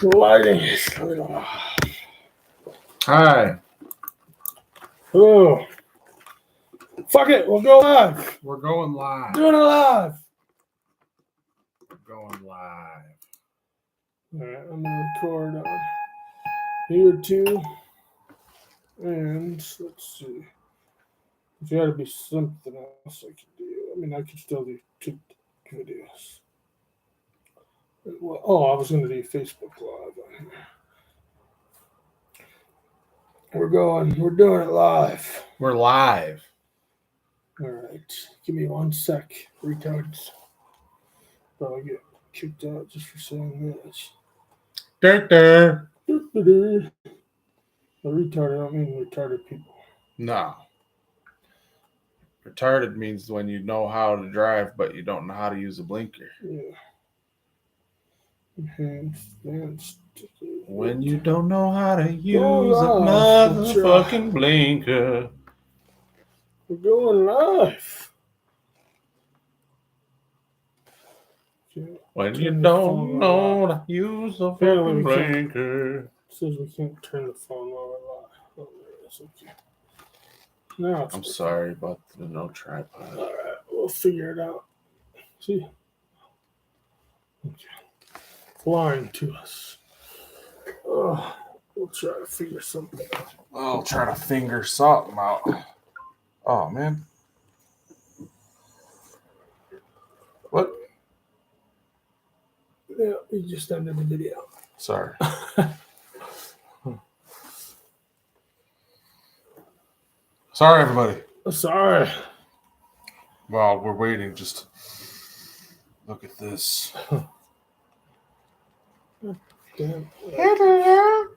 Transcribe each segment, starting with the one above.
The lighting is a little off. Hi. Oh. Fuck it, we'll go live. We're going live. Doing it live. We're going live. Alright, I'm gonna record on here too. And let's see. There's gotta be something else I can do. I mean, I can still do 2 videos. Well, I was gonna do Facebook Live on here. We're doing it live. We're live. Alright, give me 1 sec, retards. Probably get kicked out just for saying this. Dirt. A retard, I don't mean retarded people. No. Retarded means when you know how to drive, but you don't know how to use a blinker. Yeah. Enhanced. When you don't know how to use a live. motherfucking blinker. We're going live. When you don't know how to use a fucking blinker. It says we can't turn the phone while we're live. Oh, that's okay. Now I'm sorry about the no tripod. All right, we'll figure it out. See? Okay. Flying to us. Oh, we'll try to figure something out. I'll try to figure something out. Oh, man. What? Yeah, we just ended the video. Sorry. Sorry, everybody. Sorry. While we're waiting, just look at this. Damn. Hello,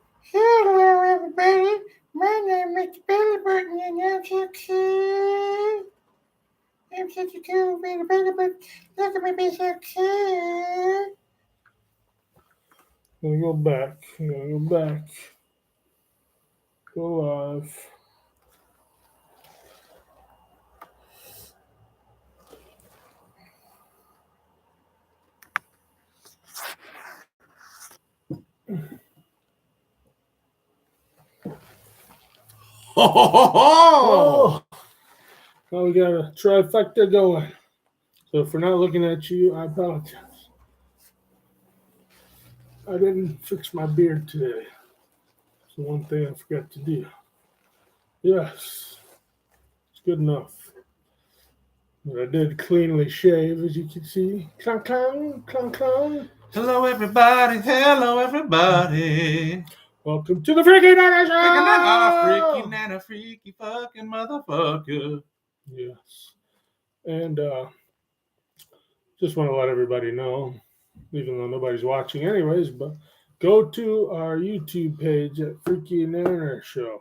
everybody. My name is Billy Burton, and I'm so cute. I'm such a cool little Billy Burton. Look at me, be so cute. I'm gonna go back. Go live. Oh, now we got a trifecta going. So if we're not looking at you, I apologize. I didn't fix my beard today. It's the one thing I forgot to do. Yes, it's good enough. But I did cleanly shave, as you can see. Clunk, clunk, clunk, clunk. Hello, everybody. Hello, everybody. Welcome to the Freaky Nana Show! Freaky Nana, freaky fucking motherfucker. Yes. And just want to let everybody know, even though nobody's watching anyways, but go to our YouTube page at Freaky Nana Show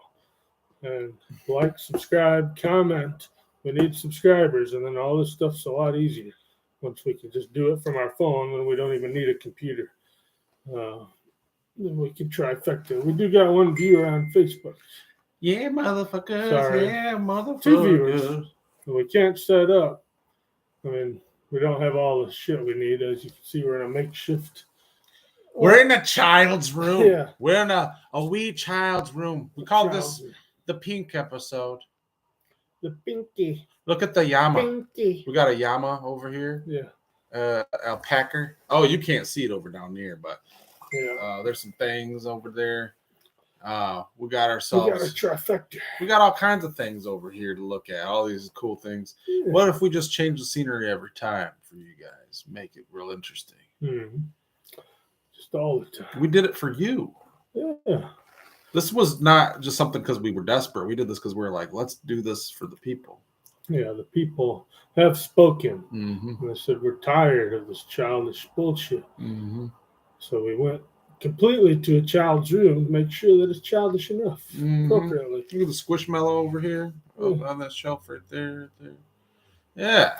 and like, subscribe, comment. We need subscribers, and then all this stuff's a lot easier once we can just do it from our phone when we don't even need a computer. Then we can trifecta. We do got 1 viewer on Facebook. Yeah, motherfuckers. Sorry. Yeah, motherfuckers. 2 viewers. We can't set up. I mean, we don't have all the shit we need. As you can see, we're in a makeshift. We're in a child's room. Yeah. We're in a wee child's room. We call this the pink episode. The pinky. Look at the llama. Pinky. We got a llama over here. Yeah. Alpaca. Oh, you can't see it over down there, but yeah. There's some things over there. We got ourselves. We got a trifecta. We got all kinds of things over here to look at. All these cool things. Yeah. What if we just change the scenery every time for you guys? Make it real interesting. Mm-hmm. Just all the time. We did it for you. Yeah. This was not just something because we were desperate. We did this because we were like, let's do this for the people. Yeah, the people have spoken. Mm-hmm. And they said, we're tired of this childish bullshit. Mm-hmm. So we went completely to a child's room to make sure that it's childish enough. Mm-hmm. Appropriately. Look at the squishmallow over here. Oh, on that shelf right there. Yeah.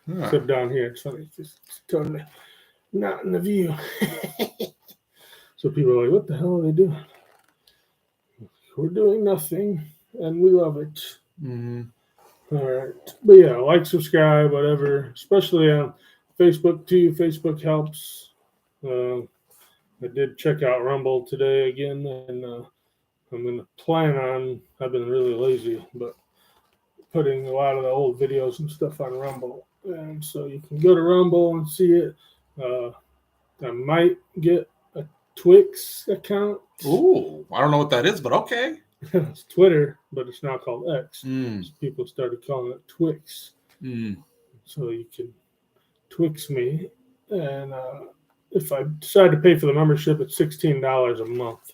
Except down here, it's funny. It's totally not in the view. So people are like, what the hell are they doing? We're doing nothing, and we love it. Mm-hmm. All right. But yeah, like, subscribe, whatever, especially on Facebook too. Facebook helps. I did check out Rumble today again, and I'm going to plan on, I've been really lazy, but putting a lot of the old videos and stuff on Rumble. And so you can go to Rumble and see it. I might get a Twix account. Ooh, I don't know what that is, but okay. It's Twitter, but it's now called X. Mm. So people started calling it Twix. Mm. So you can Twix me. And if I decide to pay for the membership, it's $16 a month.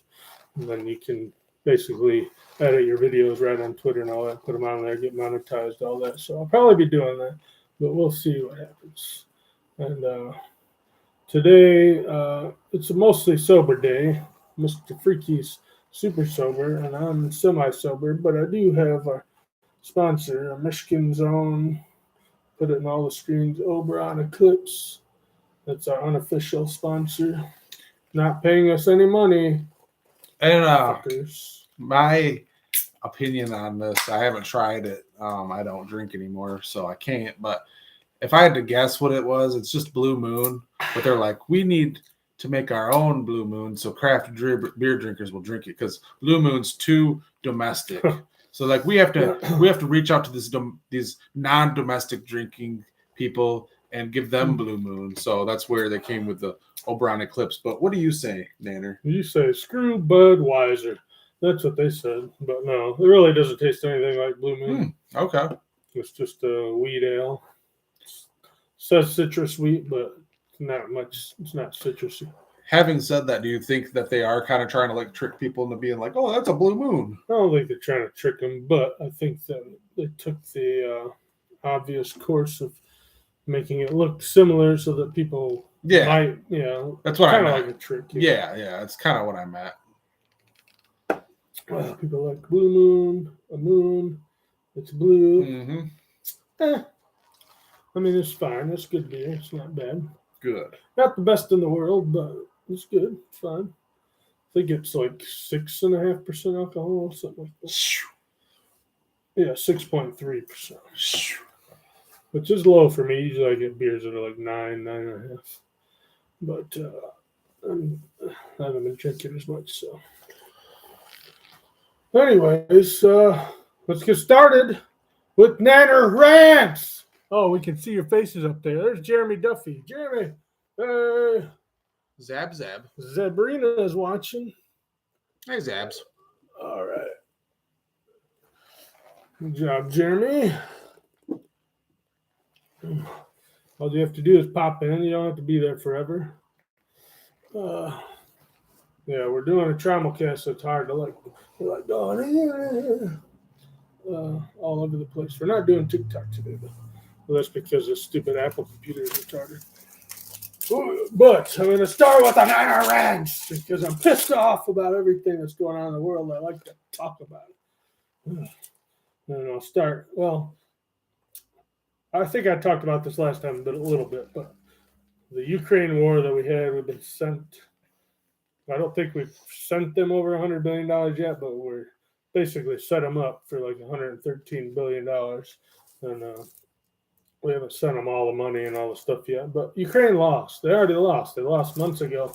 And then you can basically edit your videos right on Twitter and all that, put them on there, get monetized, all that. So I'll probably be doing that, but we'll see what happens. And today, it's a mostly sober day. Mr. Freaky's super sober, and I'm semi-sober, but I do have a sponsor, a Michigan's own, put it in all the screens, Oberon Eclipse. That's our unofficial sponsor. Not paying us any money. And Fuckers. my opinion on this, I haven't tried it. I don't drink anymore, so I can't. But if I had to guess what it was, it's just Blue Moon. But they're like, we need to make our own Blue Moon so craft beer drinkers will drink it because Blue Moon's too domestic. So like we have to reach out to these non-domestic drinking people and give them Blue Moon. So that's where they came with the Oberon Eclipse. But what do you say, Nanner? You say screw Budweiser. That's what they said. But no, it really doesn't taste anything like Blue Moon. Okay. It's just a wheat ale. It says citrus wheat, but not much. It's not citrusy. Having said that, do you think that they are kind of trying to like trick people into being like, oh, that's a Blue Moon? I don't think they're trying to trick them, but I think that they took the obvious course of making it look similar so that people might, that's what kind I of meant. like a trick. Yeah, it's kind of what I meant. Well, people like Blue Moon, a moon, it's blue. Mm-hmm. I mean, it's fine. It's good beer. It's not bad. Good. Not the best in the world, but it's good. It's fine. I think it's like 6.5% alcohol, something like that. Yeah, 6.3%, which is low for me. Usually I get beers that are like 9.5. But I haven't been drinking as much, so. Anyways, let's get started with Nanner Rants. Oh, we can see your faces up there. There's Jeremy Duffy. Jeremy. Zab. Zabrina is watching. Hey, Zabs. All right. Good job, Jeremy. All you have to do is pop in. You don't have to be there forever. Yeah, we're doing a Tramelcast, so it's hard to like going all over the place. We're not doing TikTok today, though. Well, that's because this stupid Apple computer is retarded. But I'm going to start with a Nanner Rants because I'm pissed off about everything that's going on in the world. I like to talk about it. And I'll start. Well, I think I talked about this last time, but a little bit. But the Ukraine war that we had, we've been sent. I don't think we've sent them over $100 billion yet, but we're basically set them up for like $113 billion. And we haven't sent them all the money and all the stuff yet. But Ukraine lost. They already lost. They lost months ago.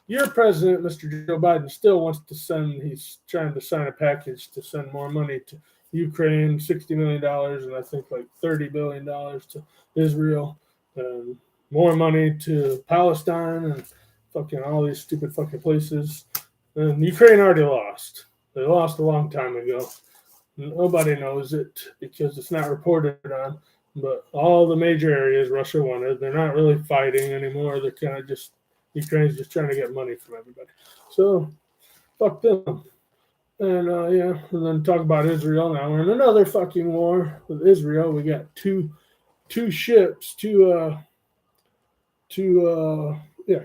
Your president, Mr. Joe Biden, still wants to send, he's trying to sign a package to send more money to Ukraine, $60 million, and I think like $30 billion to Israel, and more money to Palestine and fucking all these stupid fucking places. And Ukraine already lost. They lost a long time ago. Nobody knows it because it's not reported on. But all the major areas Russia wanted, they're not really fighting anymore. They're kind of just, Ukraine's just trying to get money from everybody. So, fuck them. And and then talk about Israel now. We're in another fucking war with Israel. We got two ships,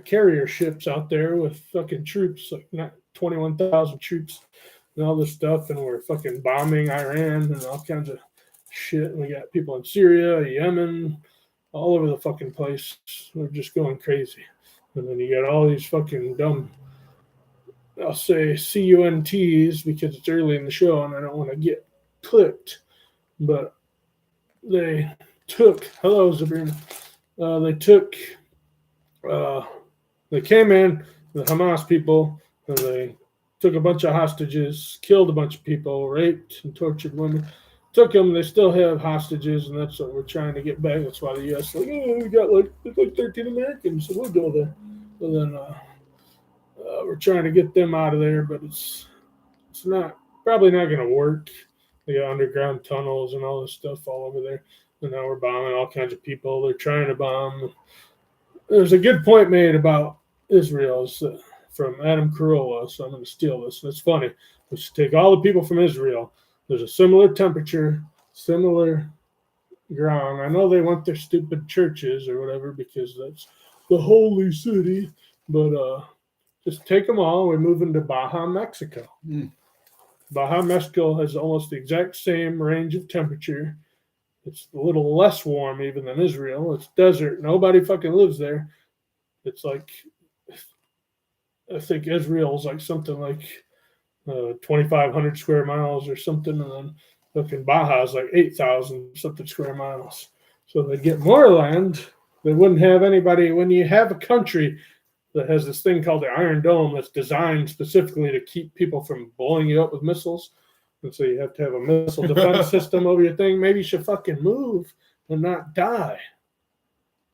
carrier ships out there with fucking troops, like not 21,000 troops and all this stuff, and we're fucking bombing Iran and all kinds of shit. And we got people in Syria, Yemen, all over the fucking place. We're just going crazy. And then you got all these fucking dumb, I'll say CUNTs because it's early in the show and I don't want to get clipped. but they took. Hello, Sabrina. They took. They came in, the Hamas people, and they took a bunch of hostages, killed a bunch of people, raped and tortured women. Took them. They still have hostages, and that's what we're trying to get back. That's why the U.S. like, oh, we got like 13 Americans, so we'll go there. And then we're trying to get them out of there, but it's probably not going to work. They got underground tunnels and all this stuff all over there. And now we're bombing all kinds of people. They're trying to bomb. There's a good point made about Israel from Adam Carolla, so I'm going to steal this. And it's funny. We should take all the people from Israel. There's a similar temperature, similar ground. I know they want their stupid churches or whatever because that's the holy city, but just take them all. We're moving to Baja, Mexico. Baja, Mexico has almost the exact same range of temperature. It's a little less warm even than Israel. It's desert. Nobody fucking lives there. It's like, I think Israel's like something like 2,500 square miles or something. And then fucking Baja is like 8,000 something square miles. So they get more land. They wouldn't have anybody. When you have a country that has this thing called the Iron Dome that's designed specifically to keep people from blowing you up with missiles, and so you have to have a missile defense system over your thing. Maybe you should fucking move and not die.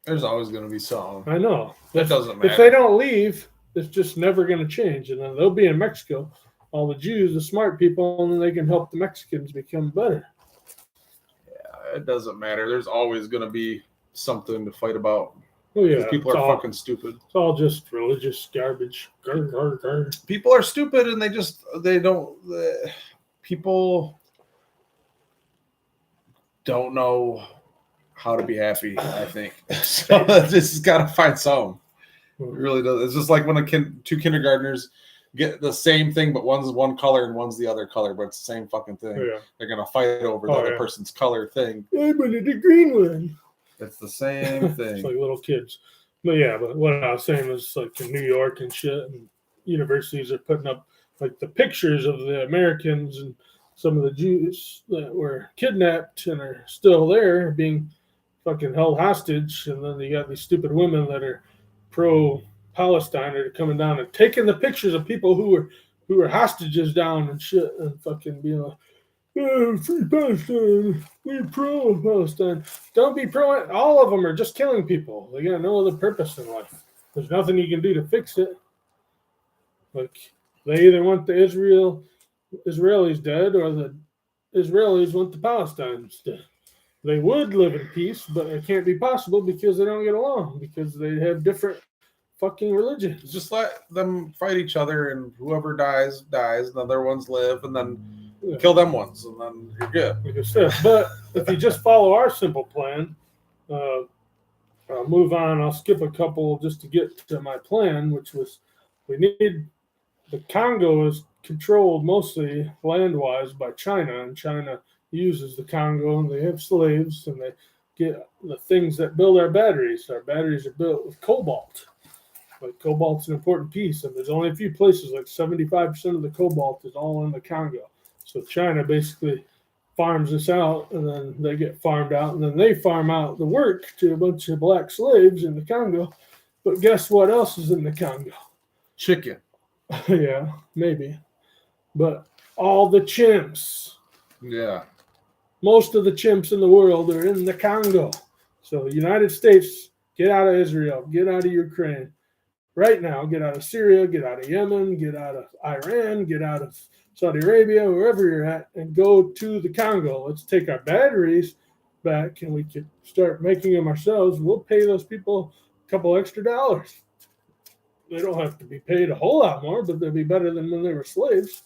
There's always going to be some. I know. That doesn't matter. If they don't leave, it's just never going to change. And then they'll be in Mexico, all the Jews, the smart people, and then they can help the Mexicans become better. Yeah, it doesn't matter. There's always going to be something to fight about. Oh, yeah. People are fucking stupid. It's all just religious garbage. People are stupid and people don't know how to be happy, I think. So just got to find some. It really does. It's just like when two kindergartners get the same thing, but one's one color and one's the other color, but it's the same fucking thing. Yeah. They're going to fight over the other person's color thing. I wanted the green one. It's the same thing. It's like little kids. But what I was saying was like in New York and shit, and universities are putting up like the pictures of the Americans and some of the Jews that were kidnapped and are still there being fucking held hostage. And then you got these stupid women that are pro-Palestine are coming down and taking the pictures of people who were hostages down and shit and fucking being like, oh, free Palestine, we're pro-Palestine. Don't be pro. All of them are just killing people. They got no other purpose in life. There's nothing you can do to fix it. Like, they either want the Israelis dead or the Israelis want the Palestinians dead. They would live in peace, but it can't be possible because they don't get along, because they have different fucking religions. Just let them fight each other, and whoever dies, and the other ones live, and then kill them once, and then you're good. Like I said, but if you just follow our simple plan, I'll move on. I'll skip a couple just to get to my plan, which was the Congo is controlled mostly land-wise by China, and China uses the Congo, and they have slaves, and they get the things that build our batteries. Our batteries are built with cobalt. Like, cobalt's an important piece, and there's only a few places, like 75% of the cobalt is all in the Congo. So China basically farms us out, and then they get farmed out, and then they farm out the work to a bunch of black slaves in the Congo. But guess what else is in the Congo? Chicken. Yeah, maybe. But all the chimps. Yeah. Most of the chimps in the world are in the Congo. So the United States, get out of Israel, get out of Ukraine. Right now, get out of Syria, get out of Yemen, get out of Iran, get out of Saudi Arabia, wherever you're at, and go to the Congo. Let's take our batteries back, and we could start making them ourselves. We'll pay those people a couple extra dollars. They don't have to be paid a whole lot more, but they'll be better than when they were slaves,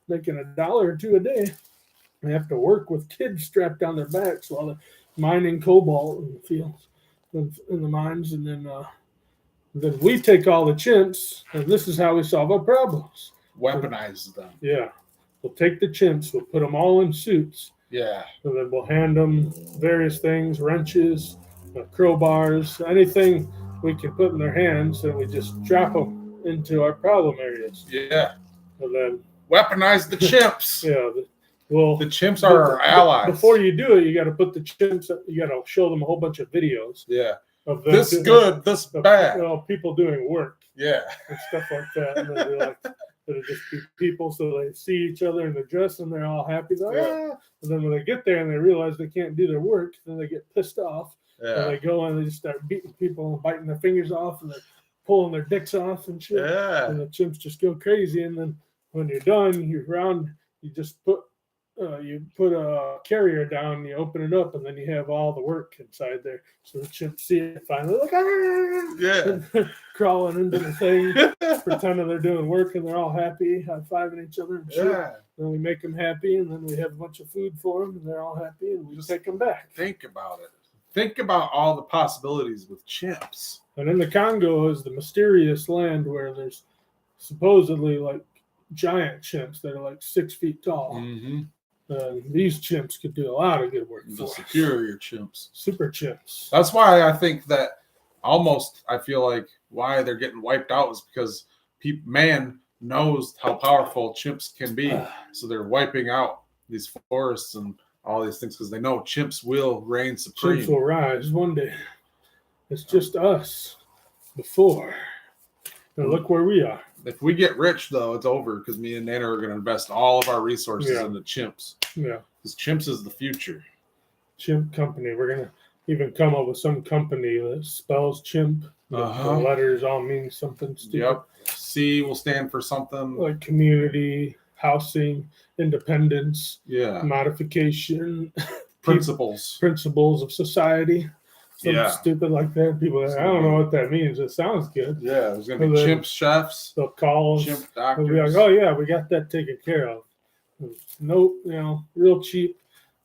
making $1 or $2 a day. They have to work with kids strapped down their backs while they're mining cobalt in the fields, in the mines, and then we take all the chimps, and this is how we solve our problems. Weaponize them. Yeah. We'll take the chimps, we'll put them all in suits. Yeah. And then we'll hand them various things, wrenches, crowbars, anything we can put in their hands, and we just drop them into our problem areas. Yeah. And then weaponize the chimps. Yeah. Well, The chimps are our allies. Before you do it, you got to put the chimps. You got to show them a whole bunch of videos. Yeah. Of them This good, this bad. You know, people doing work. Yeah. And stuff like that. And they're like, it'll just be people, so they see each other in the dress and they're all happy. They're like, Yeah. And then when they get there and they realize they can't do their work, then they get pissed off. Yeah. And they go and they just start beating people and biting their fingers off and they're pulling their dicks off and shit. Yeah. And the chimps just go crazy. And then when you're done, you just put a carrier down, you open it up, and then you have all the work inside there. So the chimps see it finally, like, Yeah. crawling into the thing, pretending they're doing work, and they're all happy, high-fiving each other and shit. Yeah. Then we make them happy, and then we have a bunch of food for them, and they're all happy, and we just take them back. Think about it. Think about all the possibilities with chimps. And in the Congo is the mysterious land where there's supposedly like giant chimps that are like 6 feet tall. Mm-hmm. These chimps could do a lot of good work The for us. superior chimps. Super chimps. That's why I think that I feel like why they're getting wiped out is because man knows how powerful chimps can be. So they're wiping out these forests and all these things because they know chimps will reign supreme. Chimps will rise one day. It's just us before. And look where we are. If we get rich, though, it's over because me and Nana are going to invest all of our resources Yeah. into chimps. Yeah. Because chimps is the future. Chimp company. We're going to even come up with some company that spells chimp. The letters all mean something stupid. Yep. C will stand for something. Like community, housing, independence, Yeah. modification, Principles. principles of society. Something Yeah. stupid like that. People are like, I don't know what that means. It sounds good. Yeah, there's going to And be then chimp chefs, They'll call us. chimp They'll doctors. be like, oh, yeah, we got that taken care of. Nope, real cheap.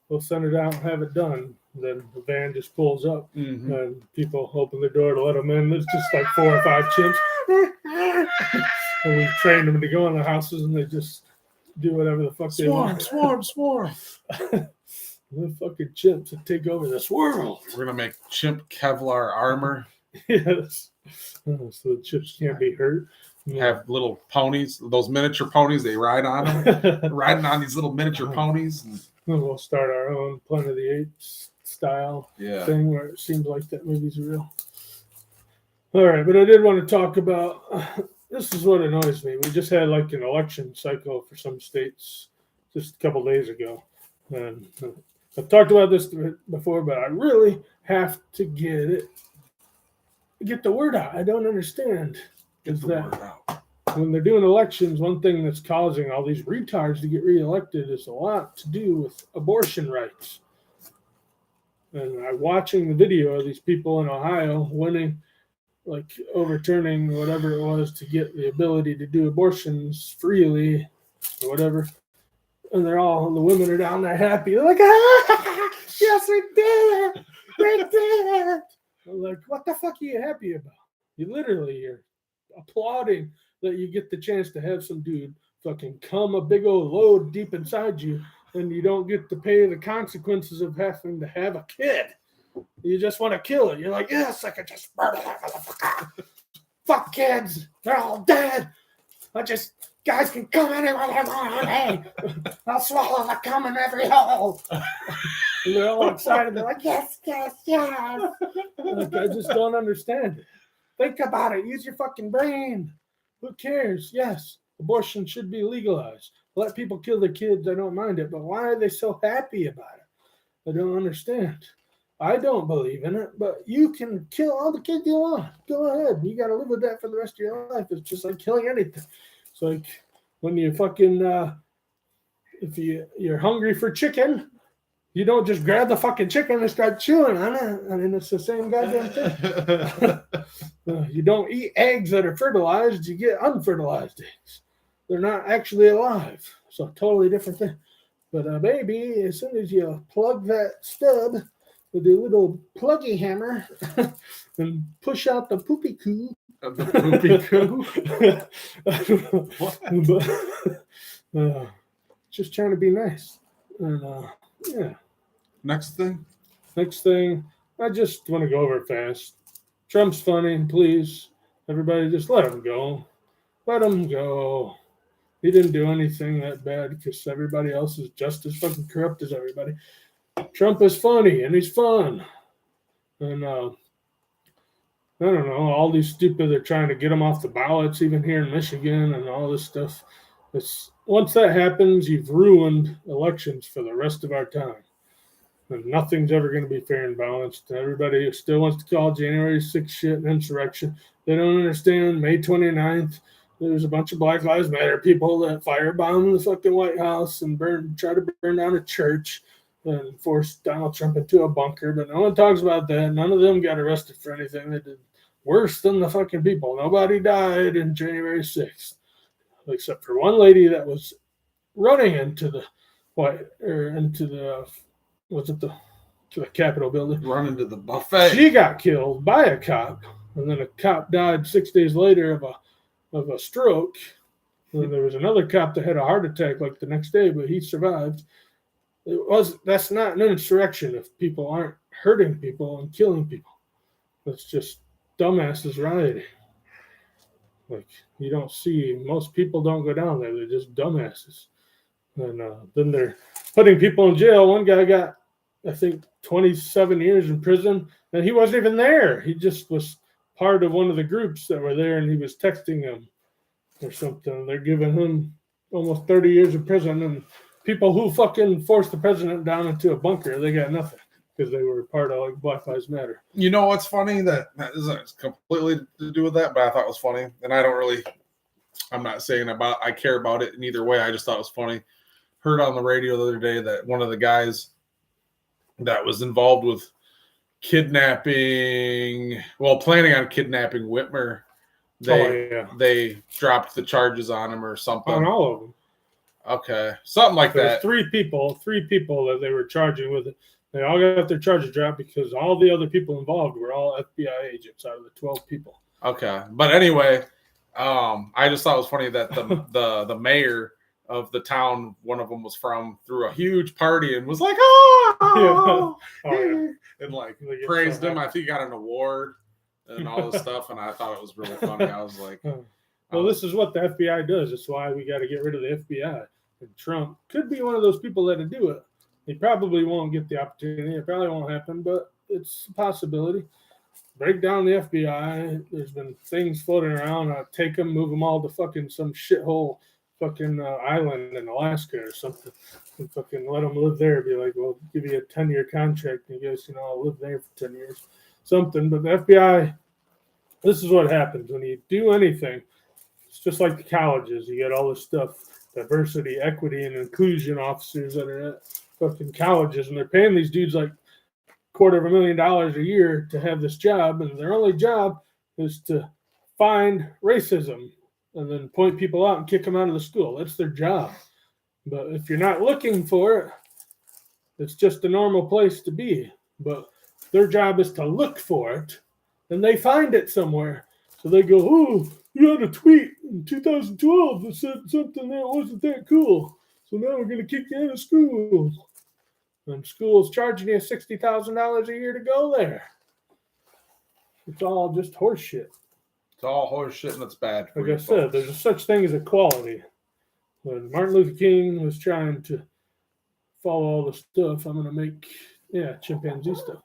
We'll send it out and have it done. Then the van just pulls up Mhm. and people open the door to let them in. There's just like 4 or 5 chimps. And we train them to go in the houses and they just do whatever the fuck they want. Swarm. The fucking chimps that take over this world. We're going to make chimp Kevlar armor, Yes. So the chimps can't be hurt. have little ponies, those miniature ponies, they ride on them. Riding on these little miniature ponies. And, We'll start our own Planet of the Apes style yeah. thing where it seems like that movie's real. All right, but I did want to talk about this is what annoys me. We just had like an election cycle for some states just a couple days ago. And I've talked about this before, but I really have to get the word out. I don't understand. Get Is the that word out. when they're doing elections, one thing that's causing all these retards to get reelected is a lot to do with abortion rights. And I'm watching the video of these people in Ohio winning, like overturning whatever it was to get the ability to do abortions freely or whatever. And the women are down there happy. They're like, yes, we did it. We did it. I'm like, what the fuck are you happy about? You're applauding that you get the chance to have some dude fucking come a big old load deep inside you and you don't get to pay the consequences of having to have a kid. You just want to kill it. You're like, yes, I could just murder that motherfucker. Fuck kids. They're all dead. Guys can come anywhere they want. Hey, I'll swallow the cum in every hole. And they're all excited. They're like, yes. Like, I just don't understand it. Think about it. Use your fucking brain. Who cares? Yes, abortion should be legalized. Let people kill their kids. I don't mind it. But why are they so happy about it? I don't understand. I don't believe in it, but you can kill all the kids you want. Go ahead. You got to live with that for the rest of your life. It's just like killing anything. It's like when you fucking, if you're hungry for chicken, you don't just grab the fucking chicken and start chewing on it. I mean, it's the same goddamn thing. You don't eat eggs that are fertilized. You get unfertilized eggs. They're not actually alive. So totally different thing. But a baby, as soon as you plug that stub with a little pluggy hammer and push out the poopy coo. The poopy coo? What? Just trying to be nice. And yeah. Next thing, I just want to go over it fast. Trump's funny, please. Everybody just let him go. Let him go. He didn't do anything that bad because everybody else is just as fucking corrupt as everybody. Trump is funny and he's fun. And I don't know, all these stupid, they're trying to get him off the ballots, even here in Michigan and all this stuff. Once that happens, you've ruined elections for the rest of our time. And nothing's ever going to be fair and balanced. Everybody still wants to call January 6th shit an insurrection. They don't understand May 29th. There's a bunch of Black Lives Matter people that firebomb the fucking White House and try to burn down a church and force Donald Trump into a bunker. But no one talks about that. None of them got arrested for anything. They did worse than the fucking people. Nobody died in January 6th, except for one lady that was running into the to the Capitol building. Running to the buffet. She got killed by a cop, and then a cop died 6 days later of a stroke. And there was another cop that had a heart attack like the next day, but he survived. That's not an insurrection if people aren't hurting people and killing people. That's just dumbasses rioting. Like, you don't see, most people don't go down there. They're just dumbasses. And then they're putting people in jail. One guy got, I think, 27 years in prison, and he wasn't even there. He just was part of one of the groups that were there, and he was texting them or something. They're giving him almost 30 years in prison, and people who fucking forced the president down into a bunker, they got nothing because they were part of like Black Lives Matter. You know what's funny? That isn't completely to do with that, but I thought it was funny, and I'm not saying I care about it in either way. I just thought it was funny. Heard on the radio the other day that one of the guys that was involved with planning on kidnapping Whitmer, they dropped the charges on him or something. On all of them. Okay, something like that. Three people that they were charging with it. They all got their charges dropped because all the other people involved were all FBI agents out of the 12 people. Okay, but anyway, I just thought it was funny that the mayor of the town one of them was from threw a huge party and was like, and like praised him. I think he got an award and all this stuff, and I thought it was really funny. I was like, well, this is what the FBI does. That's why we got to get rid of the FBI. And Trump could be one of those people that do it. He probably won't get the opportunity. It probably won't happen, but it's a possibility. Break down the FBI. There's been things floating around. Take them, move them all to fucking some shithole fucking island in Alaska or something, and fucking let them live there. Be like, well, give you a 10-year contract, and you guys, I'll live there for 10 years, something. But the FBI, this is what happens when you do anything. It's just like the colleges. You get all this stuff, diversity, equity, and inclusion officers that are at fucking colleges, and they're paying these dudes like $250,000 a year to have this job, and their only job is to find racism and then point people out and kick them out of the school. That's their job. But if you're not looking for it, it's just a normal place to be. But their job is to look for it, and they find it somewhere. So they go, oh, you had a tweet in 2012 that said something that wasn't that cool. So now we're going to kick you out of school. And school's charging you $60,000 a year to go there. It's all just horse shit. It's all horse shit and it's bad. Like I said, there's a such thing as equality. When Martin Luther King was trying to follow all the stuff, I'm going to make, chimpanzee stuff.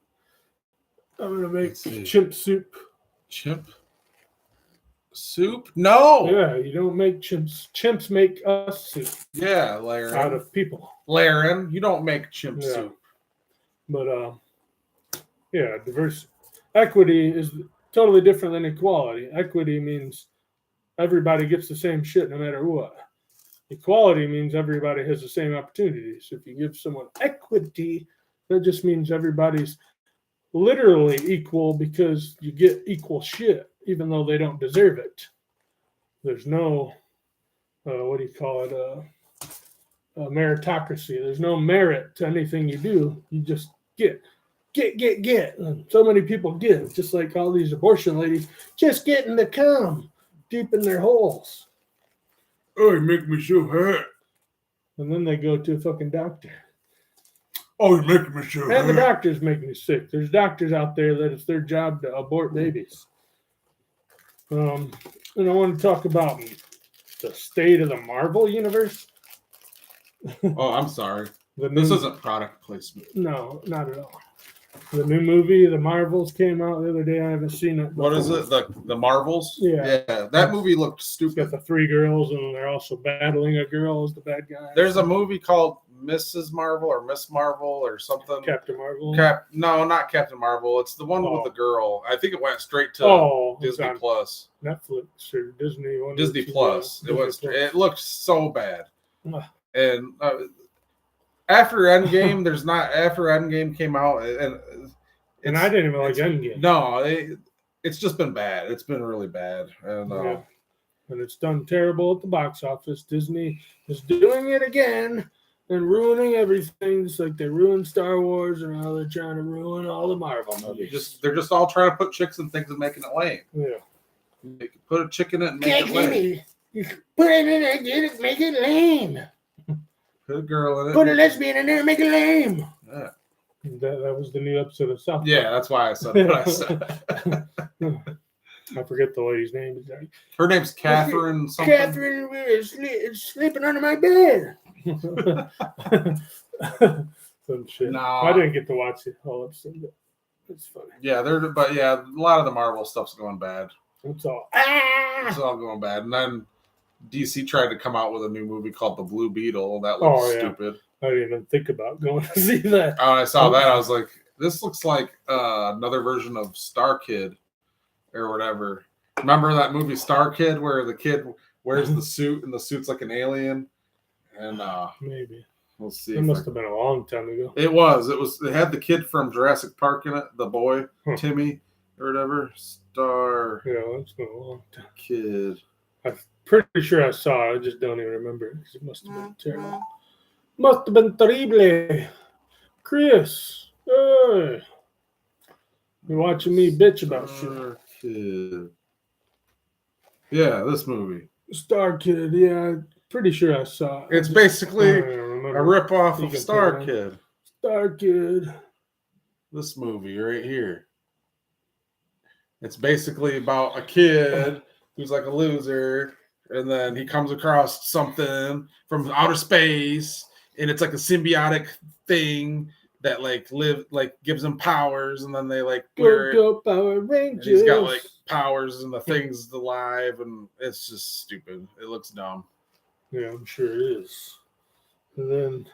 I'm going to make chimp soup. Chimp soup? No. Yeah, you don't make chimps. Chimps make us soup. Yeah, Laren. Out of people. Laren, you don't make chimp soup. But, diverse. Equity is totally different than equality. Equity means everybody gets the same shit no matter what. Equality means everybody has the same opportunities. If you give someone equity, that just means everybody's literally equal because you get equal shit, even though they don't deserve it. There's no, meritocracy. There's no merit to anything you do. You just get. And so many people get, just like all these abortion ladies, just getting to come deep in their holes. Oh, you make me so hurt. And then they go to a fucking doctor. Oh, you make me so hurt. And the doctors make me sick. There's doctors out there that it's their job to abort babies. And I want to talk about the state of the Marvel universe. Oh, I'm sorry. The This new, isn't product placement. no, not at all. The new movie, The Marvels, came out the other day. I haven't seen it. What is it? The Marvels? Yeah. That movie looked It's got stupid. the 3 girls, and they're also battling a girl as the bad guy. There's a movie called Mrs. Marvel or Miss Marvel or something. Captain Marvel. No, not Captain Marvel. It's the one with Oh. the girl. I think it went straight to it's Disney on Plus. Netflix or Disney. one of Disney the two, Plus. Disney Plus. It looked so bad. Ugh. And after Endgame, after Endgame came out, And I didn't even like Endgame. No, it's just been bad. It's been really bad, and Yeah. And it's done terrible at the box office. Disney is doing it again and ruining everything. It's like they ruined Star Wars, and now they're trying to ruin all the Marvel movies. they're just all trying to put chicks in things and making it lame. Yeah. Put a chick in it and make it lame. You put it in there, get it, make it lame. Put a girl in it. Put a lesbian in there and make it lame. Yeah. That was the new episode of South Park. Yeah, that's why I said what I said. I forget the lady's name. Her name's Catherine something. Catherine is sleeping under my bed. Some shit. No. I didn't get to watch the whole episode, but it's funny. Yeah, a lot of the Marvel stuff's going bad. That's all. It's all going bad. And then DC tried to come out with a new movie called The Blue Beetle. That looks stupid. I didn't even think about going to see that. Oh, I saw that. I was like, this looks like another version of Star Kid or whatever. Remember that movie Star Kid where the kid wears the suit and the suit's like an alien? And Maybe. we'll see. It must have been a long time ago. It was. It had the kid from Jurassic Park in it, the boy, Huh. Timmy or whatever. Star Yeah, it's been a long time. Kid. Pretty sure I saw it. I just don't even remember it because it must have been terrible. Must have been terrible. Chris, hey. You're watching me bitch about shit. Star Kid. Yeah, this movie. Star Kid, yeah, pretty sure I saw it. It's basically I don't a remember. ripoff You of can Star tell. Kid. Star Kid. This movie right here. It's basically about a kid who's like a loser, and then he comes across something from outer space, and it's like a symbiotic thing that gives him powers, and then they wear it, Go Power and Rangers. he's got powers, and the thing's alive, and it's just stupid. It looks dumb. Yeah, I'm sure it is. And then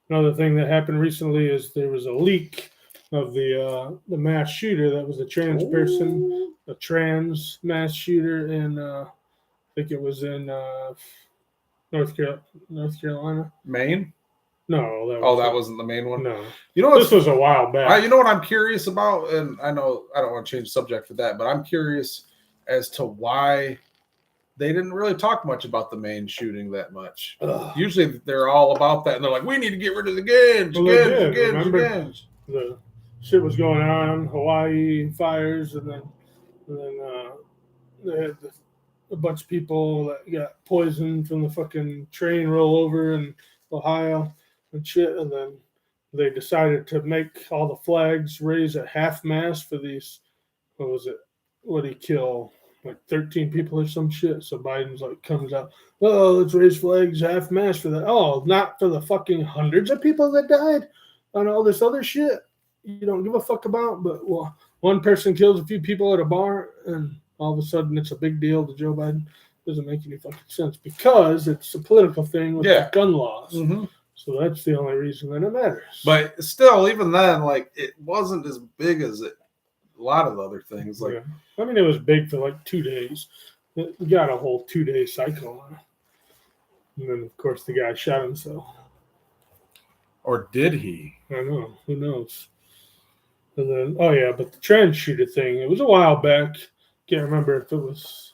another thing that happened recently is there was a leak of the mass shooter that was a trans person, a trans mass shooter in I think it was in North Carolina. Maine? No, That wasn't the main one. no. You know what? This was a while back. You know what I'm curious about, and I know I don't want to change the subject for that, but I'm curious as to why they didn't really talk much about the Maine shooting that much. Ugh. Usually they're all about that, and they're like, "We need to get rid of the guns, Well, they guns, did, guns, remember? guns." The shit was going on, Hawaii fires, and then they had a bunch of people that got poisoned from the fucking train rollover in Ohio and shit, and then they decided to make all the flags raise at half mast for these. What was it? What did he kill? 13 people or some shit. So Biden's comes out, oh, let's raise flags half mast for that. Oh, not for the fucking hundreds of people that died on all this other shit you don't give a fuck about. But one person kills a few people at a bar, and all of a sudden it's a big deal to Joe Biden. Doesn't make any fucking sense because it's a political thing with the gun laws. Mm-hmm. So that's the only reason that it matters. But still, even then, it wasn't as big as a lot of the other things. Yeah. I mean, it was big for 2 days. It got a whole 2-day cycle on it. And then, of course, the guy shot himself. Or did he? I don't know. Who knows? And then, but the trans shooter thing, it was a while back. Can't remember if it was,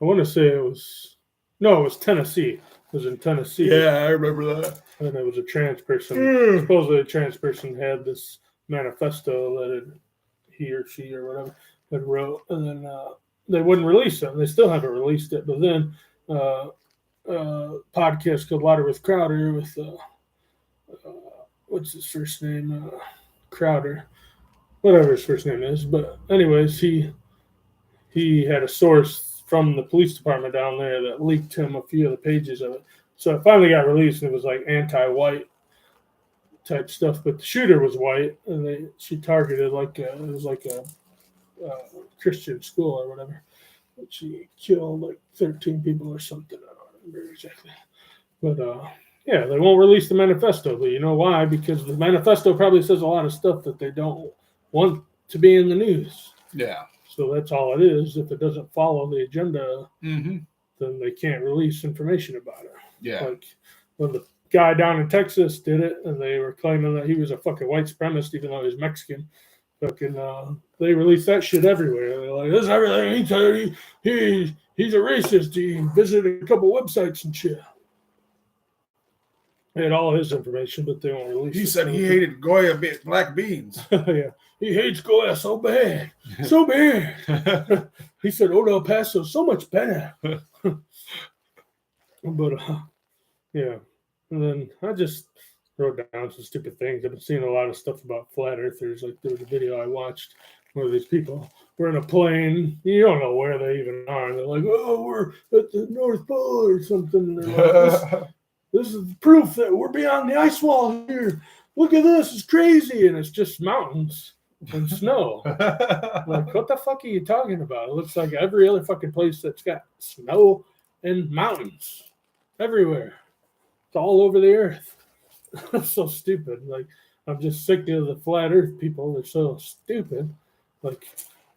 I want to say it was Tennessee. It was in Tennessee. Yeah, I remember that. And it was a trans person. Supposedly a trans person had this manifesto that he or she or whatever had wrote, and then they wouldn't release it. They still haven't released it. But then podcast called Water with Crowder with what's his first name? Crowder, whatever his first name is. But anyways, he had a source from the police department down there that leaked him a few of the pages of it. So it finally got released, and it was like anti-white type stuff. But the shooter was white, and she targeted it was like a Christian school or whatever. But she killed like 13 people or something. I don't remember exactly. But yeah, they won't release the manifesto. But you know why? Because the manifesto probably says a lot of stuff that they don't want to be in the news. Yeah. So that's all it is. If it doesn't follow the agenda, then they can't release information about it. Yeah. Like when the guy down in Texas did it, and they were claiming that he was a fucking white supremacist, even though he was Mexican. Fucking, they released that shit everywhere. They're like, "This is everything. He's a racist. He visited a couple websites and shit." They had all his information, but they won't release it. He said he hated Goya black beans. Yeah, he hates Goya so bad, so bad. He said, "Oh, El Paso so much better." But yeah, and then I just wrote down some stupid things. I've been seeing a lot of stuff about flat earthers. Like there was a video I watched where these people were in a plane. You don't know where they even are. And they're like, "Oh, we're at the North Pole or something." And they're like, this is proof that we're beyond the ice wall here. Look at this. It's crazy. And it's just mountains and snow. Like, what the fuck are you talking about? It looks like every other fucking place that's got snow and mountains everywhere. It's all over the earth. It's so stupid. Like, I'm just sick of the flat earth people. They're so stupid. Like,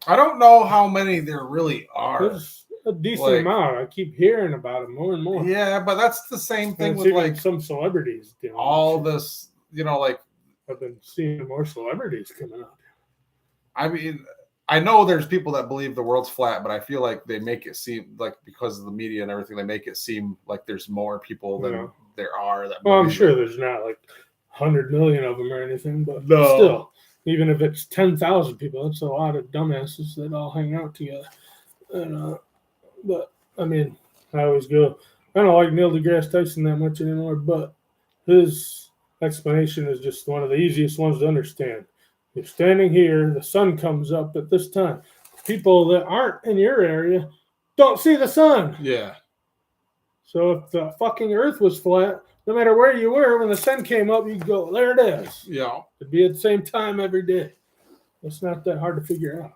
I don't know how many there really are. There's a decent amount. I keep hearing about them more and more. Yeah, but that's the same thing with like some celebrities doing all this, like I've been seeing more celebrities coming up. I mean, I know there's people that believe the world's flat, but I feel like they make it seem like because of the media and everything, they make it seem like there's more people than there are. Well, I'm sure there's not like 100 million of them or anything, but still, even if it's 10,000 people, that's a lot of dumbasses that all hang out together. And but I mean, I always go, I don't like Neil deGrasse Tyson that much anymore, but his explanation is just one of the easiest ones to understand. You're standing here, the sun comes up at this time. People that aren't in your area don't see the sun. Yeah. So if the fucking earth was flat, no matter where you were, when the sun came up, you'd go, there it is. Yeah. It'd be at the same time every day. It's not that hard to figure out.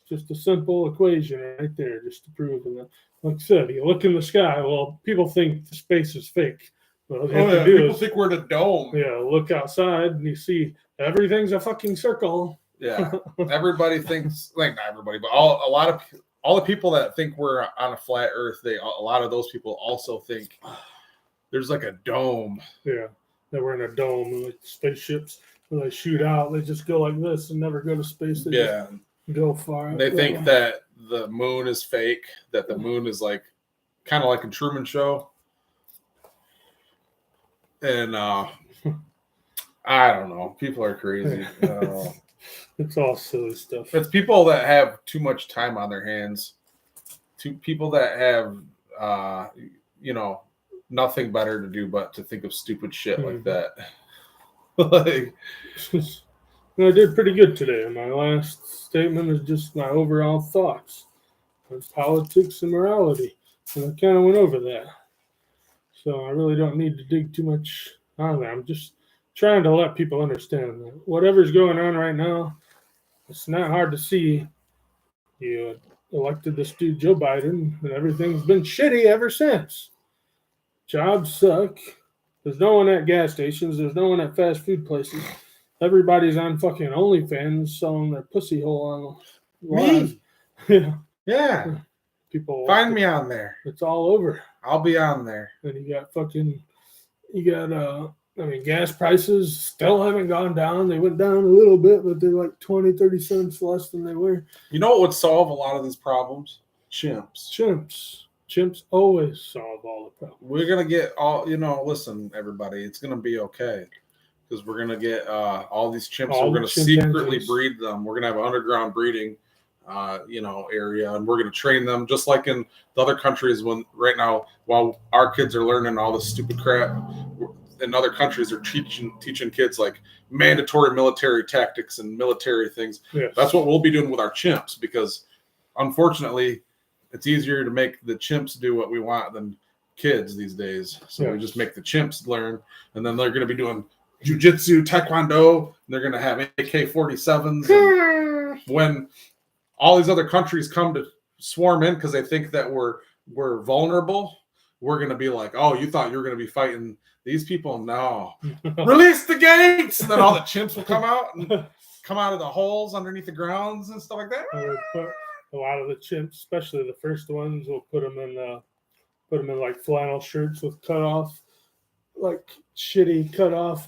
It's just a simple equation right there, just to prove. And like I said, you look in the sky, well, people think the space is fake. Well, people think we're in a dome. Yeah, look outside and you see everything's a fucking circle. Yeah. Everybody thinks, like not everybody, but all the people that think we're on a flat earth, a lot of those people also think there's like a dome. Yeah. That we're in a dome, like spaceships. When they shoot out, they just go like this and never go to space. They just go far. They think that the moon is fake, that the moon is like kind of like a Truman Show. And I don't know. People are crazy. It's all silly stuff. It's people that have too much time on their hands. People that have, nothing better to do but to think of stupid shit like that. Like, I did pretty good today. My last statement is just my overall thoughts on politics and morality. And I kind of went over that. So I really don't need to dig too much on that. I'm just trying to let people understand that whatever's going on right now, it's not hard to see. You elected this dude Joe Biden, and everything's been shitty ever since. Jobs suck. There's no one at gas stations. There's no one at fast food places. Everybody's on fucking OnlyFans selling their pussy hole on live. Yeah. People find me on there. It's all over. I'll be on there. And you got gas prices still haven't gone down. They went down a little bit, but they're like 20, 30 cents less than they were. You know what would solve a lot of these problems? Chimps. Chimps always solve all the problems. We're going to get listen, everybody, it's going to be okay. Because we're going to get all these chimps. We're going to secretly breed them. We're going to have an underground breeding, area. And we're going to train them just like in the other countries right now, while our kids are learning all this stupid crap. In other countries, they're teaching kids like mandatory military tactics and military things. Yes. That's what we'll be doing with our chimps because, unfortunately, it's easier to make the chimps do what we want than kids these days. So we just make the chimps learn, and then they're going to be doing jiu-jitsu, taekwondo, and they're going to have AK-47s. And when all these other countries come to swarm in because they think that we're vulnerable, we're going to be like, oh, you thought you were going to be fighting these people? No. Release the gates! And then all the chimps will come out and come out of the holes underneath the grounds and stuff like that. A lot of the chimps, especially the first ones, will put them in like flannel shirts with cut off, like shitty cut off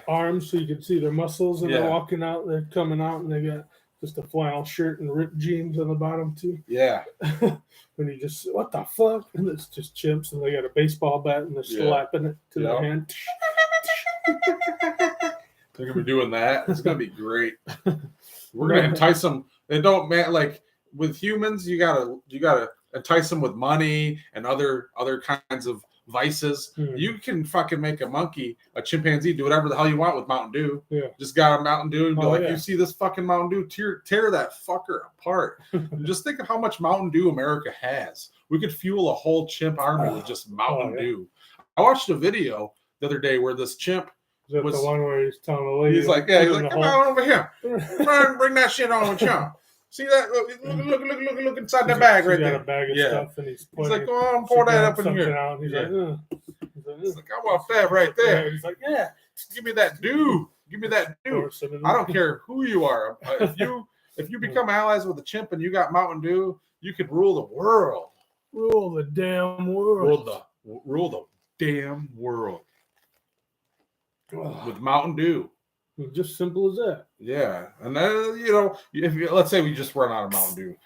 arms, so you can see their muscles. And they're walking out, they're coming out, and they got just a flannel shirt and ripped jeans on the bottom too. Yeah. When you just, what the fuck? And it's just chimps, and they got a baseball bat, and they're slapping it to their hand. They're gonna be doing that. It's gonna be great. We're gonna entice them. They don't, man. Like with humans, you gotta entice them with money and other kinds of vices. You can fucking make a chimpanzee do whatever the hell you want with Mountain Dew. Yeah. Just got a Mountain Dew and be you see this fucking Mountain Dew, tear that fucker apart. And just think of how much Mountain Dew America has. We could fuel a whole chimp army with just Mountain Dew. I watched a video the other day where this chimp was the one where he's telling the lady. He's like, come on over here. Bring that shit on with you. See that? Look inside that bag right there. Got a bag of stuff, and he's like, go on, pour that up in here. Out. He's like, he's like, I want that right there. He's like, yeah, give me that dew. Give me that dew. I don't care who you are. If you become allies with a chimp and you got Mountain Dew, you could rule the world. Rule the damn world. Rule the damn world with Mountain Dew. Just simple as that. Yeah, and then if let's say we just run out of Mountain Dew,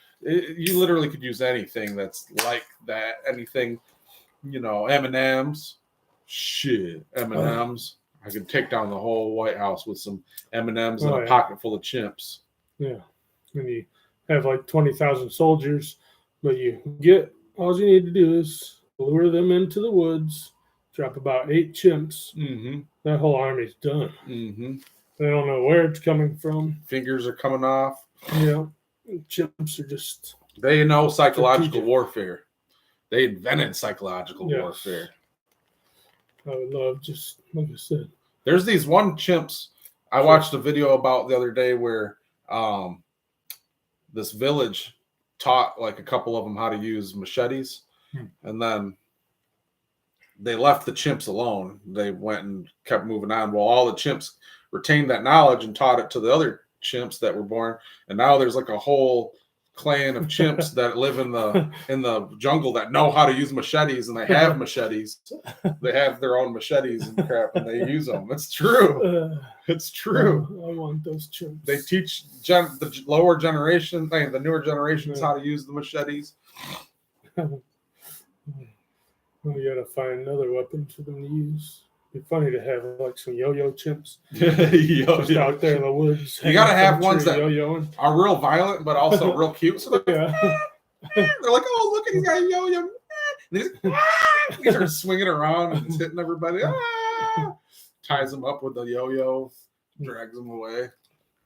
you literally could use anything that's like that. Anything, M&Ms. Shit, M&Ms. I could take down the whole White House with some M&Ms and a pocket full of chimps. Yeah, and you have like 20,000 soldiers, but all you need to do is lure them into the woods, drop about 8 chimps. Mm-hmm. That whole army's done. Mm-hmm. They don't know where it's coming from. Fingers are coming off. Yeah. Chimps are just... They know psychological warfare. They invented psychological warfare. I would love, just like I said. There's these one chimps I watched a video about the other day where this village taught like a couple of them how to use machetes. And then they left the chimps alone. They went and kept moving on. Well, all the chimps retained that knowledge and taught it to the other chimps that were born. And now there's like a whole clan of chimps that live in the jungle that know how to use machetes, and they have machetes. They have their own machetes and crap, and they use them. It's true. It's true. I want those chimps. They teach the lower generation, the newer generations how to use the machetes. We gotta find another weapon for them to use. It'd be funny to have like some yo-yo chimps just out there in the woods. You gotta have ones that are real violent but also real cute. So they're like, oh, look at he's got a yo-yo. He starts swinging around and hitting everybody. Ties them up with the yo-yo, drags them away.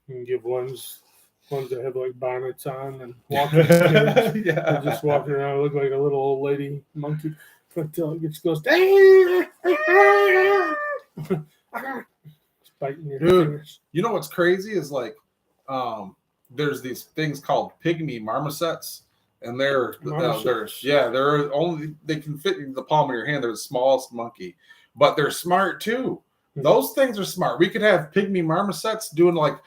You can give ones that have like bonnets on and walking. They're just walking around, look like a little old lady monkey. Until it gets close. Biting your fingers. You know what's crazy is like there's these things called pygmy marmosets, and they can fit in the palm of your hand. They're the smallest monkey, but they're smart too. Those things are smart. We could have pygmy marmosets doing like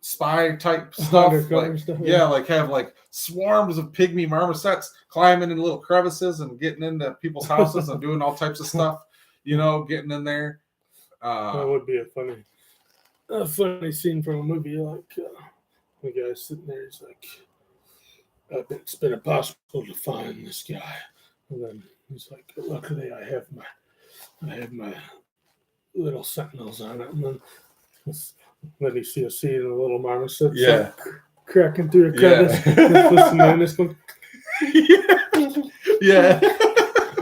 spy type stuff. Like have like swarms of pygmy marmosets climbing in little crevices and getting into people's houses and doing all types of stuff, getting in there. That would be a funny scene from a movie. Like the guy sitting there, he's like, it's been impossible to find this guy, and then he's like, luckily I have my little sentinels on it, and then you see a scene of a little marmoset cracking through a crevice.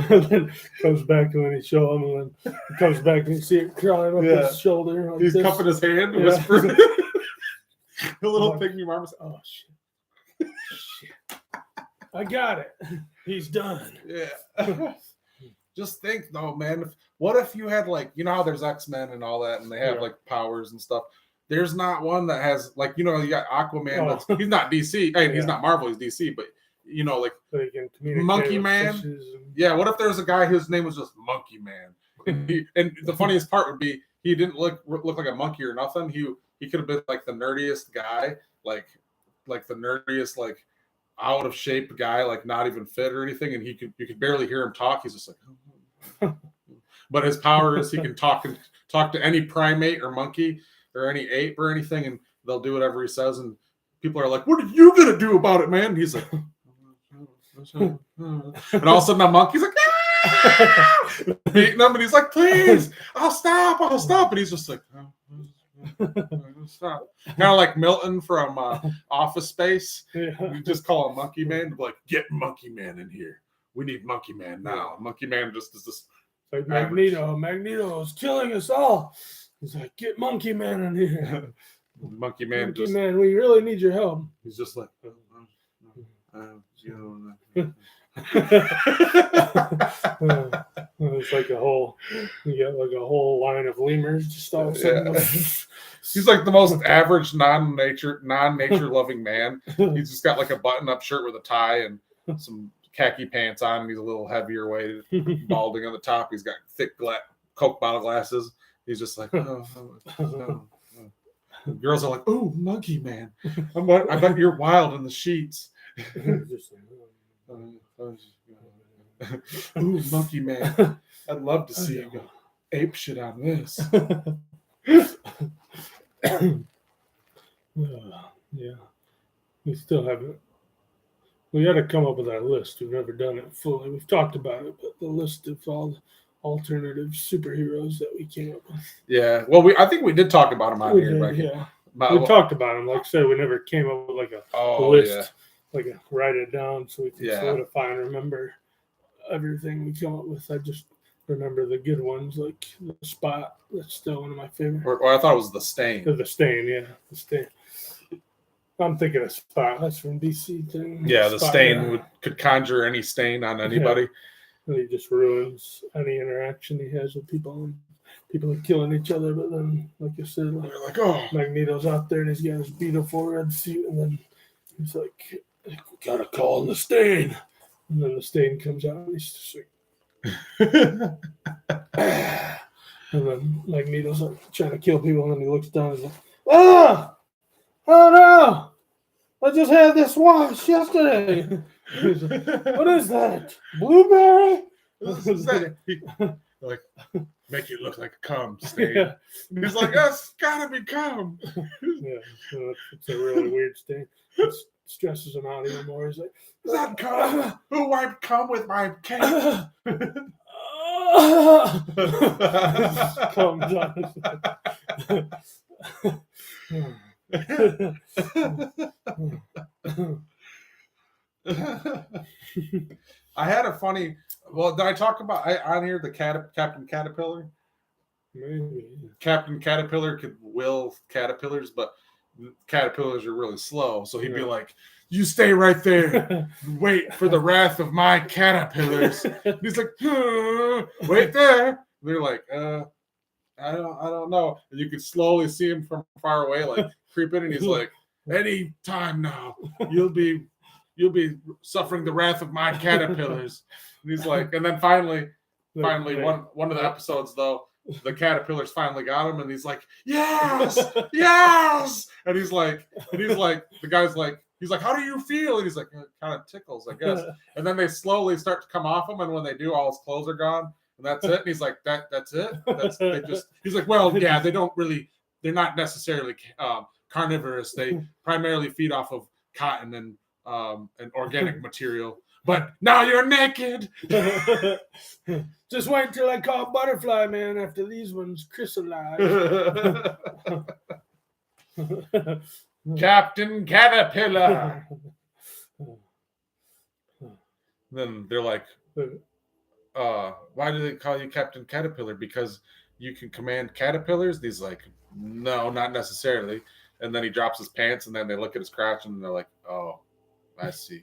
And then comes back, and then he show him, and then he comes back and you see it crawling up his shoulder. Like he's cupping his hand, whispering. The little pygmy marmoset. Oh shit! I got it. He's done. Yeah. Just think though, man. What if you had like, you know how there's X-Men and all that, and they have Yeah. like powers and stuff. There's not one that has like, you know, you got Aquaman. Oh. He's not DC. Hey, he's Yeah. not Marvel. He's DC. But you know, like So he can communicate Monkey with Man? fishes and- yeah. What if there's a guy whose name was just Monkey Man? And the funniest part would be he didn't look like a monkey or nothing. He could have been like the nerdiest guy, like the nerdiest, like out of shape guy, like not even fit or anything, and you could barely hear him talk. He's just like, but his power is he can talk to any primate or monkey or any ape or anything, and they'll do whatever he says. And people are like, "What are you gonna do about it, man?" And he's like, and all of a sudden, the monkey's like, "Ah!" beating him, and he's like, "Please, I'll stop," and he's just like, stop. Kind of like Milton from Office Space. Yeah. You just call him Monkey Man, like, get Monkey Man in here. We need Monkey Man now. Monkey Man just is this. Like Magneto is killing us all. He's like, get Monkey Man in here. Monkey Man Monkey just. Man, we really need your help. He's just like. It's like you got like a whole line of lemurs just all of a sudden. Yeah. He's like the most average non-nature loving man. He's just got like a button-up shirt with a tie and some khaki pants on, and he's a little heavier weighted, balding on the top. He's got thick Coke bottle glasses. He's just like, oh. Girls are like, "Oh, Monkey Man! I bet you're wild in the sheets." Ooh, Monkey Man! I'd love to see you go ape shit on this. Yeah, we still haven't. We got to come up with our list. We've never done it fully. We've talked about it, but the list of all the alternative superheroes that we came up with. Yeah, well, I think we did talk about them on here. Yeah, we talked about them. Like I said, we never came up with like a list, like write it down so we can solidify and remember everything we come up with. I just remember the good ones, like the Spot. That's still one of my favorites. Or I thought it was the Stain. The Stain, yeah, the Stain. I'm thinking of Spot. That's from DC thing. Yeah, the Spot, Stain could conjure any stain on anybody. And he just ruins any interaction he has with people. And people are killing each other, but then, like you said, They're like, oh, Magneto's out there and he's got his beautiful red suit, and then he's like, "We gotta call in the Stain." And then the Stain comes out and he's just like, and then Magneto's like trying to kill people, and then he looks down and he's like, "Oh no! I just had this wash yesterday." He's like, "What is that? Blueberry?" like, make it look like a cum stain. Yeah. He's like, that's gotta be cum. Yeah, so it's a really weird stain. It stresses him out even more. He's like, is that cum? Who wiped cum with my cake? Comes on. I had a funny. Well, did I talk about on here the Captain Caterpillar? Maybe. Captain Caterpillar could will caterpillars, but caterpillars are really slow. So he'd be like, "You stay right there, wait for the wrath of my caterpillars." And he's like, "Wait there." They're like, I don't know. And you could slowly see him from far away, like creeping, and he's like, "Any time now, you'll be suffering the wrath of my caterpillars." And he's like, and then finally, one of the episodes though, the caterpillars finally got him, and he's like, "Yes, yes!" And he's like, the guy's like, he's like, "How do you feel?" And he's like, "It kind of tickles, I guess." And then they slowly start to come off him, and when they do, all his clothes are gone. And that's it. And he's like, that's it. He's like, well, yeah, they're not necessarily carnivorous. They primarily feed off of cotton and organic material. But now you're naked. Just wait until I call Butterfly Man after these ones crystallize. Captain Caterpillar. Then they're like, why do they call you Captain Caterpillar? Because you can command caterpillars? He's like, no, not necessarily. And then he drops his pants, and then they look at his crotch, and they're like, oh, I see.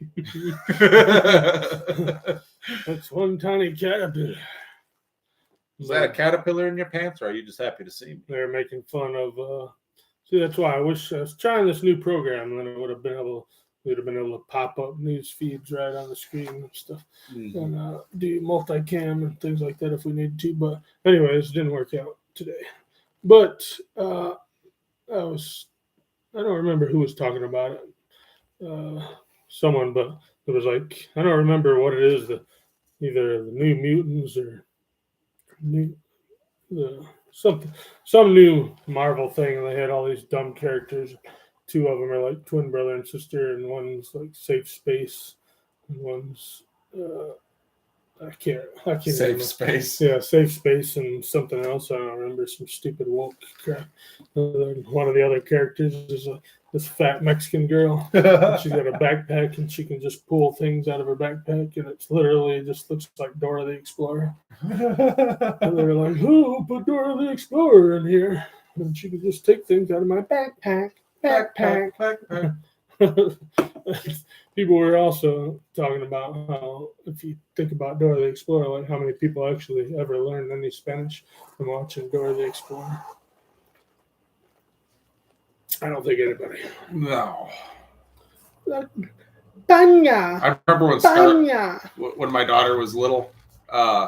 That's one tiny caterpillar. Is that a caterpillar in your pants, or are you just happy to see me? They're making fun of. See, that's why I wish I was trying this new program, and then it would have been able. We'd have been able to pop up news feeds right on the screen and stuff, and do multicam and things like that if we needed to. But anyways, it didn't work out today. But I don't remember who was talking about it. Someone, but it was like I don't remember what it is. Either the New Mutants or some new Marvel thing, and they had all these dumb characters. Two of them are like twin brother and sister, and one's like Safe Space, and one's I can't Safe remember. Space. Yeah, Safe Space and something else. I don't remember, some stupid woke crap. One of the other characters is this fat Mexican girl. She's got a backpack and she can just pull things out of her backpack, and it's literally just looks like Dora the Explorer. And they're like, "Who put Dora the Explorer in here?" And she can just take things out of my backpack. People were also talking about how, if you think about Dora the Explorer, like how many people actually ever learned any Spanish from watching Dora the Explorer. I don't think anybody. No. Banya. I remember when my daughter was little,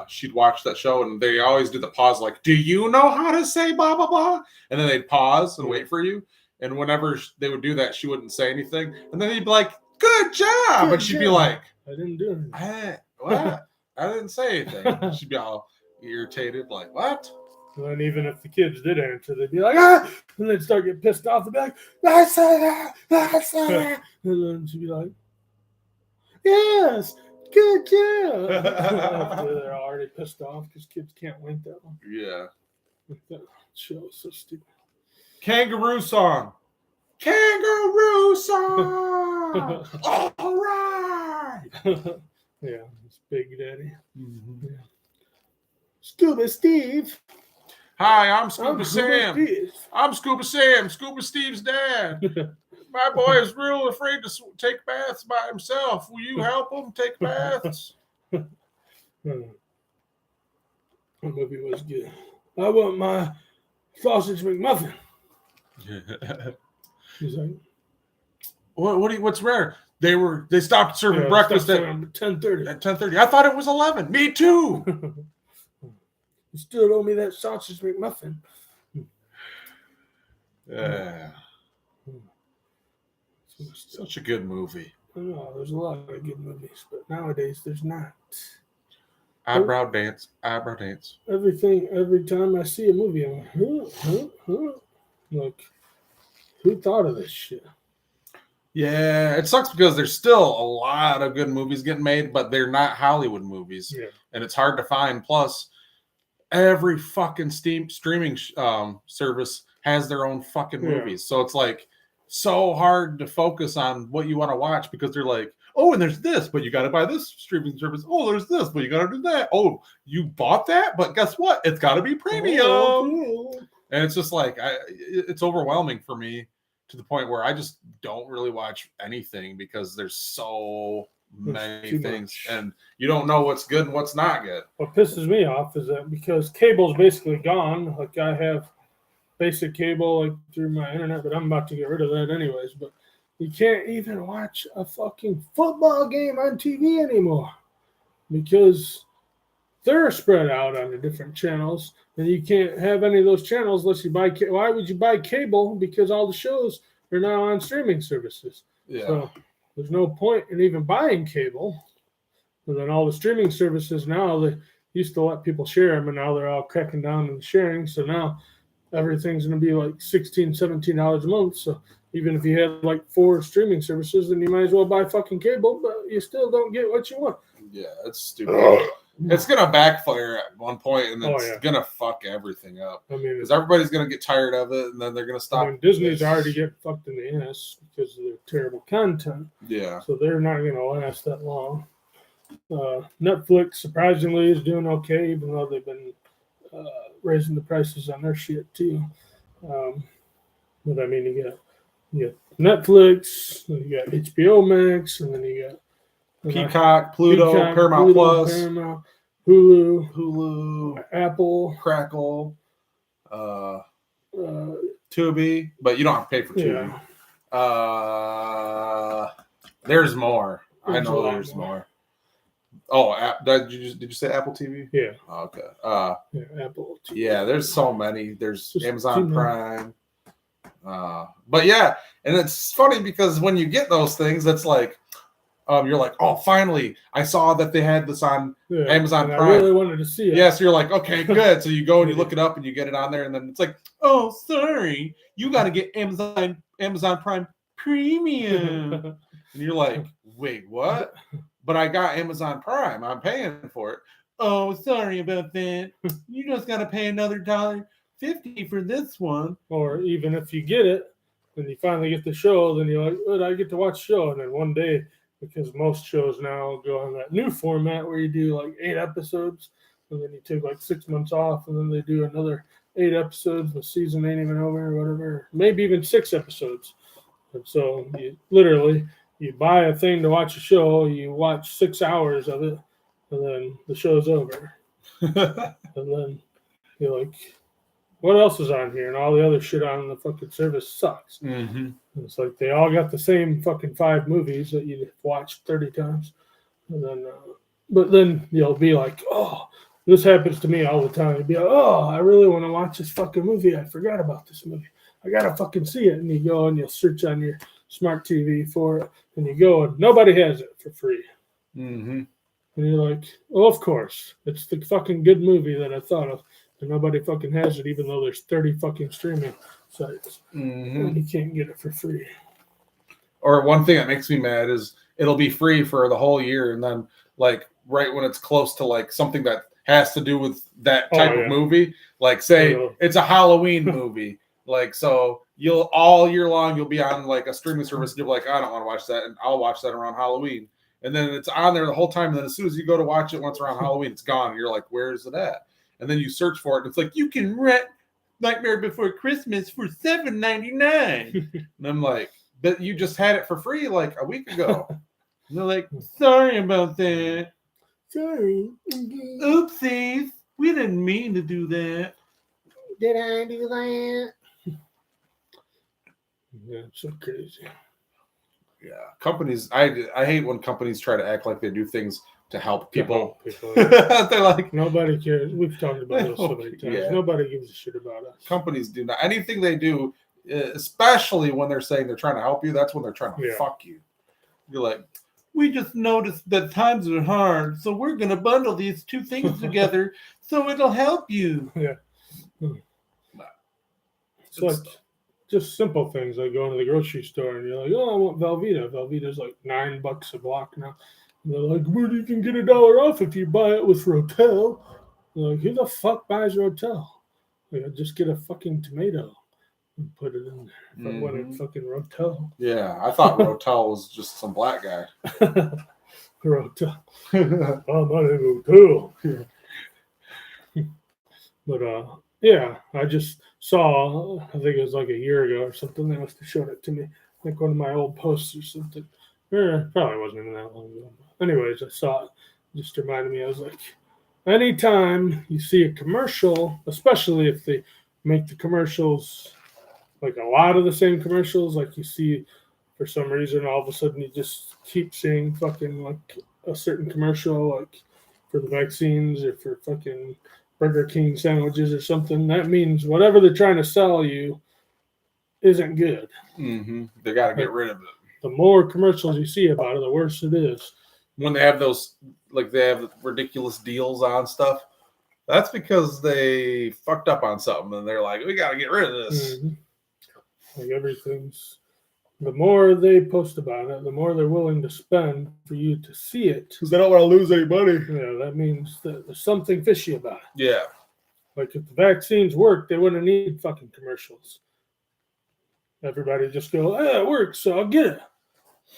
she'd watch that show, and they always did the pause, like, "Do you know how to say blah blah blah?" And then they'd pause and wait for you. And whenever they would do that, she wouldn't say anything. And then he'd be like, "Good job!" And she'd be like, "I didn't do anything." What? I didn't say anything. She'd be all irritated, like, "What?" And then even if the kids did answer, they'd be like, "Ah!" And they'd start getting pissed off. They'd be like, "I said that! I said that!" And then she'd be like, "Yes! Good job!" After they're already pissed off because kids can't wink that long. Yeah. That show is so stupid. Kangaroo song. Kangaroo song. All right. Yeah, it's Big Daddy. Mm-hmm. Yeah. Scuba Steve. Hi, I'm Scuba Sam. Steve. I'm Scuba Sam, Scuba Steve's dad. My boy is real afraid to take baths by himself. Will you help him take baths? That movie was good. I want my sausage McMuffin. He's like, what's rare? They stopped serving breakfast at 10:30. At 10:30. I thought it was 11. Me too. You still owe me that sausage McMuffin. Yeah. Such a good movie. No, there's a lot of good movies, but nowadays there's not. Eyebrow dance. Every time I see a movie, I'm like, like, who thought of this shit? Yeah, it sucks because there's still a lot of good movies getting made, but they're not Hollywood movies. Yeah. And it's hard to find. Plus, every fucking streaming service has their own fucking movies. So it's like so hard to focus on what you want to watch because they're like, "Oh, and there's this, but you got to buy this streaming service. Oh, there's this, but you got to do that. Oh, you bought that, but guess what? It's got to be premium." Oh. And it's just like, it's overwhelming for me to the point where I just don't really watch anything because there's so many things and you don't know what's good and what's not good. What pisses me off is that because cable's basically gone, like I have basic cable like through my internet, but I'm about to get rid of that anyways, but you can't even watch a fucking football game on TV anymore because they're spread out on the different channels, and you can't have any of those channels unless you buy. Why would you buy cable? Because all the shows are now on streaming services. Yeah. So there's no point in even buying cable. And then all the streaming services now, they used to let people share them, and now they're all cracking down on sharing. So now everything's going to be like $16, $17 a month. So even if you had like 4 streaming services, then you might as well buy fucking cable, but you still don't get what you want. Yeah, it's stupid. It's going to backfire at one point, and it's going to fuck everything up. I mean, because everybody's going to get tired of it, and then they're going to stop. I mean, Disney's already getting fucked in the ass because of their terrible content. Yeah. So they're not going to last that long. Netflix, surprisingly, is doing okay, even though they've been raising the prices on their shit, too. But I mean, you You got Netflix, and you got HBO Max, and then you got Peacock, Pluto, Peacock, Paramount Pluto, Plus, Paramount, Hulu, Hulu, Apple, Crackle, Tubi, but you don't have to pay for Tubi. Yeah. There's more. I There's a know lot there's more. more. Oh, did you say Apple TV? Yeah. Oh, okay. Yeah, Apple TV. Yeah, there's so many. There's Just Amazon too many. Prime. But yeah, and it's funny because when you get those things, it's like, you're like, oh, finally, I saw that they had this on Amazon and Prime. I really wanted to see it. Yes, you're like, okay, good. So you go and you look it up and you get it on there, and then it's like, oh, sorry, you got to get Amazon Prime Premium, and you're like, wait, what? But I got Amazon Prime. I'm paying for it. Oh, sorry about that. You just got to pay another $1.50 for this one. Or even if you get it, and you finally get the show, then you're like, oh, I get to watch the show. And then one day, because most shows now go on that new format where you do like 8 episodes, and then you take like 6 months off, and then they do another 8 episodes. The season ain't even over or whatever. Maybe even 6 episodes. And so you buy a thing to watch a show, you watch 6 hours of it, and then the show's over. And then you're like, what else is on here? And all the other shit on the fucking service sucks. Mm-hmm. It's like they all got the same fucking 5 movies that you watched 30 times. And then, but then you'll be like, oh, this happens to me all the time. You'd be like, oh, I really want to watch this fucking movie. I forgot about this movie. I got to fucking see it. And you go and you'll search on your smart TV for it. And you go and nobody has it for free. Mm-hmm. And you're like, oh, of course. It's the fucking good movie that I thought of. And nobody fucking has it, even though there's 30 fucking streaming sites. Mm-hmm. And you can't get it for free. Or one thing that makes me mad is it'll be free for the whole year, and then like right when it's close to like something that has to do with that type of movie, like say it's a Halloween movie, like so you'll all year long you'll be on like a streaming service and you'll be like, I don't want to watch that, and I'll watch that around Halloween. And then it's on there the whole time, and then as soon as you go to watch it once around Halloween, it's gone. And you're like, where is it at? And then you search for it, and it's like, you can rent Nightmare Before Christmas for $7.99. And I'm like, but you just had it for free like a week ago. And they're like, sorry about that. Sorry. Oopsies. We didn't mean to do that. Did I do that? Yeah, it's so crazy. Yeah, companies. I hate when companies try to act like they do things to help people. Yeah. They're like, nobody cares. We've talked about this so many times. Yeah. Nobody gives a shit about us. Companies do not. Anything they do, especially when they're saying they're trying to help you, that's when they're trying to fuck you. You're like, we just noticed that times are hard, so we're going to bundle these two things together so it'll help you. Yeah. It's like just simple things like going to the grocery store and you're like, oh, I want Velveeta. Velveeta's like $9 a block now. And they're like, well, you can get $1 off if you buy it with Rotel. Like, who the fuck buys Rotel? Like, just get a fucking tomato and put it in there. If I wanted fucking Rotel. Yeah, I thought Rotel was just some black guy. Rotel. Oh, my name is Rotel. But, yeah, I just saw, I think it was like a year ago or something. They must have showed it to me. Like one of my old posts or something. Probably wasn't even that long ago. Anyways, I saw it. Just reminded me. I was like, anytime you see a commercial, especially if they make the commercials like a lot of the same commercials, like you see for some reason, all of a sudden you just keep seeing fucking like a certain commercial, like for the vaccines or for fucking Burger King sandwiches or something. That means whatever they're trying to sell you isn't good. Mm-hmm. They got to get rid of it. The more commercials you see about it, the worse it is. When they have those, like they have ridiculous deals on stuff, that's because they fucked up on something and they're like, we got to get rid of this. Mm-hmm. Like everything's, the more they post about it, the more they're willing to spend for you to see it. Because they don't want to lose any money. Yeah, that means that there's something fishy about it. Yeah. Like if the vaccines worked, they wouldn't need fucking commercials. Everybody just go, hey, it works, so I'll get it.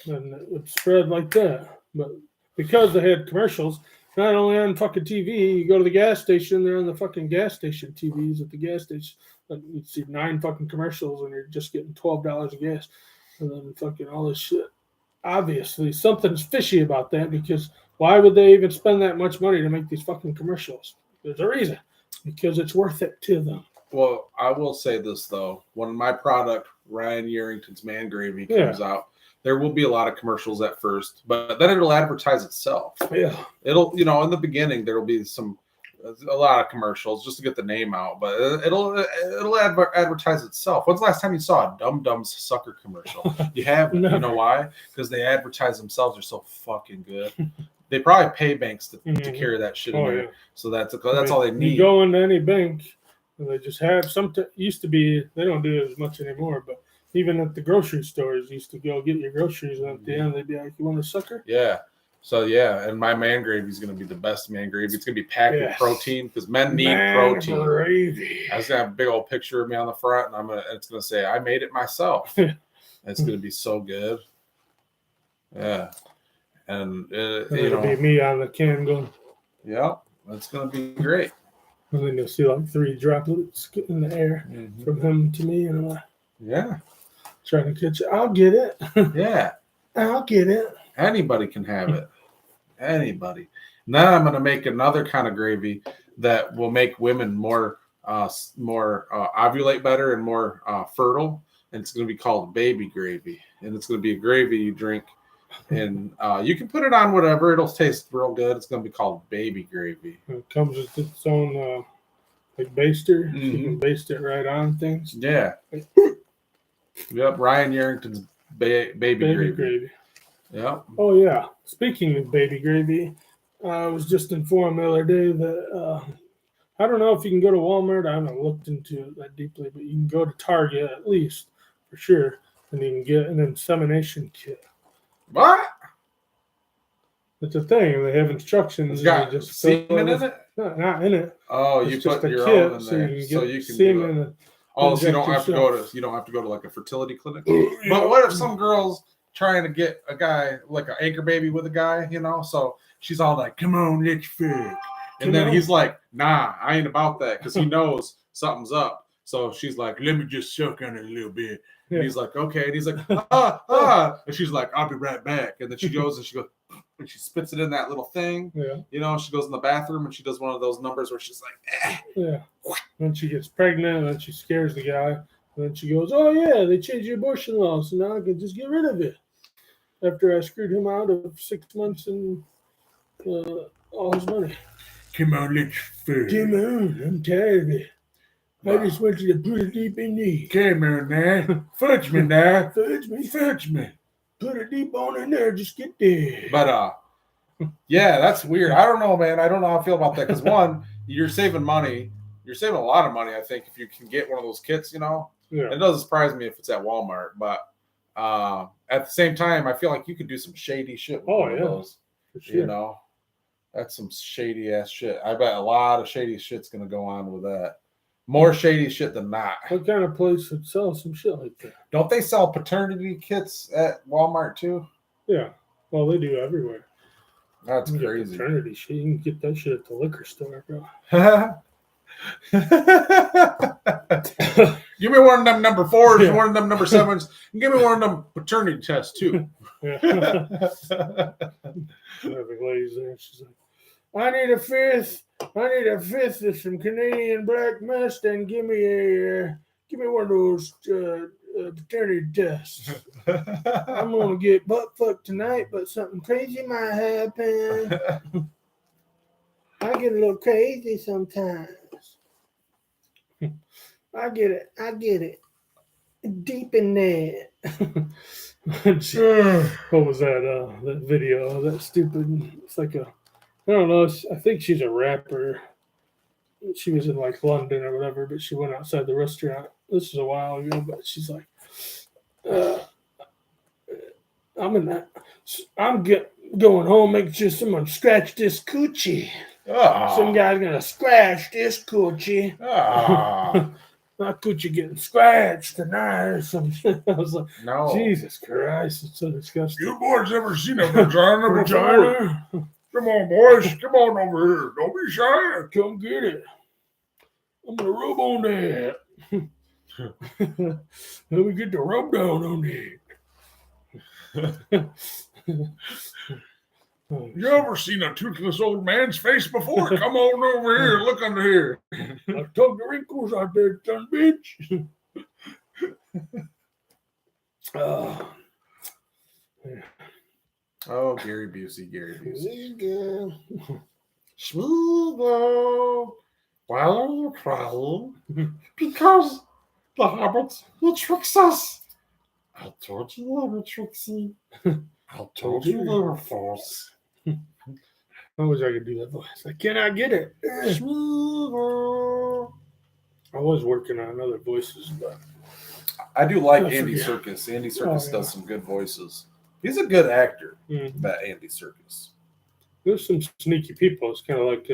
And it would spread like that. But because they had commercials, not only on fucking TV, you go to the gas station, they're on the fucking gas station TVs at the gas station. you'd see 9 fucking commercials and you're just getting $12 of gas, and then fucking all this shit. Obviously, something's fishy about that, because why would they even spend that much money to make these fucking commercials? There's a reason. Because it's worth it to them. Well, I will say this though: when my product, Ryan Yarrington's Man Gravy, comes out, there will be a lot of commercials at first, but then it'll advertise itself. Yeah, it'll, in the beginning there will be a lot of commercials just to get the name out, but it'll advertise itself. When's the last time you saw a Dum Dums sucker commercial? You haven't. You know why? Because they advertise themselves. They're so fucking good. They probably pay banks to carry that shit in there. Yeah. So that's all they need. You go into any bank, and they just have used to be, they don't do it as much anymore, but even at the grocery stores, used to go get your groceries, and at the end they'd be like, "You want a sucker?" Yeah. So and my Man Gravy is going to be the best Man Gravy. It's going to be packed with protein, because men need protein. Gravy. I was going to have a big old picture of me on the front, and it's going to say, "I made it myself." It's going to be so good. Yeah. And it'll be me on the can going. Yeah, that's gonna be great. And then you'll see like 3 droplets in the air from him to me, and I'm like, trying to catch it. I'll get it. Yeah, I'll get it. Anybody can have it. Anybody. Now I'm gonna make another kind of gravy that will make women more ovulate better and more fertile, and it's gonna be called baby gravy, and it's gonna be a gravy you drink. And you can put it on whatever. It'll taste real good. It's going to be called baby gravy. It comes with its own like baster. You can baste it right on things. Yeah. Yep. Ryan Yarrington's baby gravy. Yep. Oh, yeah. Speaking of baby gravy, I was just informed the other day that I don't know if you can go to Walmart. I haven't looked into it that deeply, but you can go to Target at least, for sure, and you can get an insemination kit. What? It's a thing. They have instructions. It's got just semen in it? No, not in it. Oh, it's you just put a your kit, own in there, so you can semen. So you don't have to go to like a fertility clinic. But what if some girl's trying to get a guy, like an anchor baby with a guy, So she's all like, "Come on, let's fuck," and then he's like, "Nah, I ain't about that," because he knows something's up. So she's like, "Let me just suck on it a little bit." And he's like, "Okay," and he's like, and she's like, "I'll be right back." And then she goes and she spits it in that little thing. Yeah. She goes in the bathroom and she does one of those numbers where she's like, Yeah. Then she gets pregnant, and then she scares the guy. And then she goes, "Oh yeah, they changed the abortion law, so now I can just get rid of it." After I screwed him out of 6 months and all his money. "Come on, let's fuck. Come on, I'm tired of it. I just want you to put it deep in me. Come on now. Fudge me now. Fudge me. Put it deep on in there. Just get there." But, yeah, that's weird. I don't know, man. I don't know how I feel about that. Because, one, you're saving money. You're saving a lot of money, I think, if you can get one of those kits, Yeah. It doesn't surprise me if it's at Walmart. But at the same time, I feel like you could do some shady shit with one of those. For sure. That's some shady-ass shit. I bet a lot of shady shit's going to go on with that. More shady shit than not. What kind of place would sell some shit like that? Don't they sell paternity kits at Walmart too? Yeah. Well, they do everywhere. That's crazy. Paternity shit. You can get that shit at the liquor store, bro. Give me one of them number 4s, one of them number 7s, and give me one of them paternity tests too. The lady's there. She's like, I need a fifth of some Canadian Black Mustang. Give me one of those paternity tests. I'm gonna get butt fucked tonight, but something crazy might happen. I get a little crazy sometimes. I get it. Deep in there. What was that? That video? That stupid. It's like I don't know. I think she's a rapper. She was in like London or whatever, but she went outside the restaurant. This was a while ago, but she's like, I'm going home, making sure someone scratch this coochie. Some guy's gonna scratch this coochie. My coochie getting scratched tonight or some shit. I was like, no. Jesus Christ, it's so disgusting. You boys ever seen a vagina before? Come on, boys. Come on over here. Don't be shy. Come get it. I'm going to rub on that. Let me get the rub down on it. You ever seen a toothless old man's face before? Come on over here. Look under here. I took the wrinkles out there, son bitch. Oh, Gary Busey, Gary Busey. Smeagol, why are you crying? Because the hobbits, he tricks us. I told you they were tricksy. I told you they were false. I wish I could do that voice. I cannot get it. Smeagol. I was working on other voices, but I do like I Andy forget. Serkis. Andy Serkis yeah. does some good voices. He's a good actor, Mhm. that Andy Serkis. There's some sneaky people. It's kind of like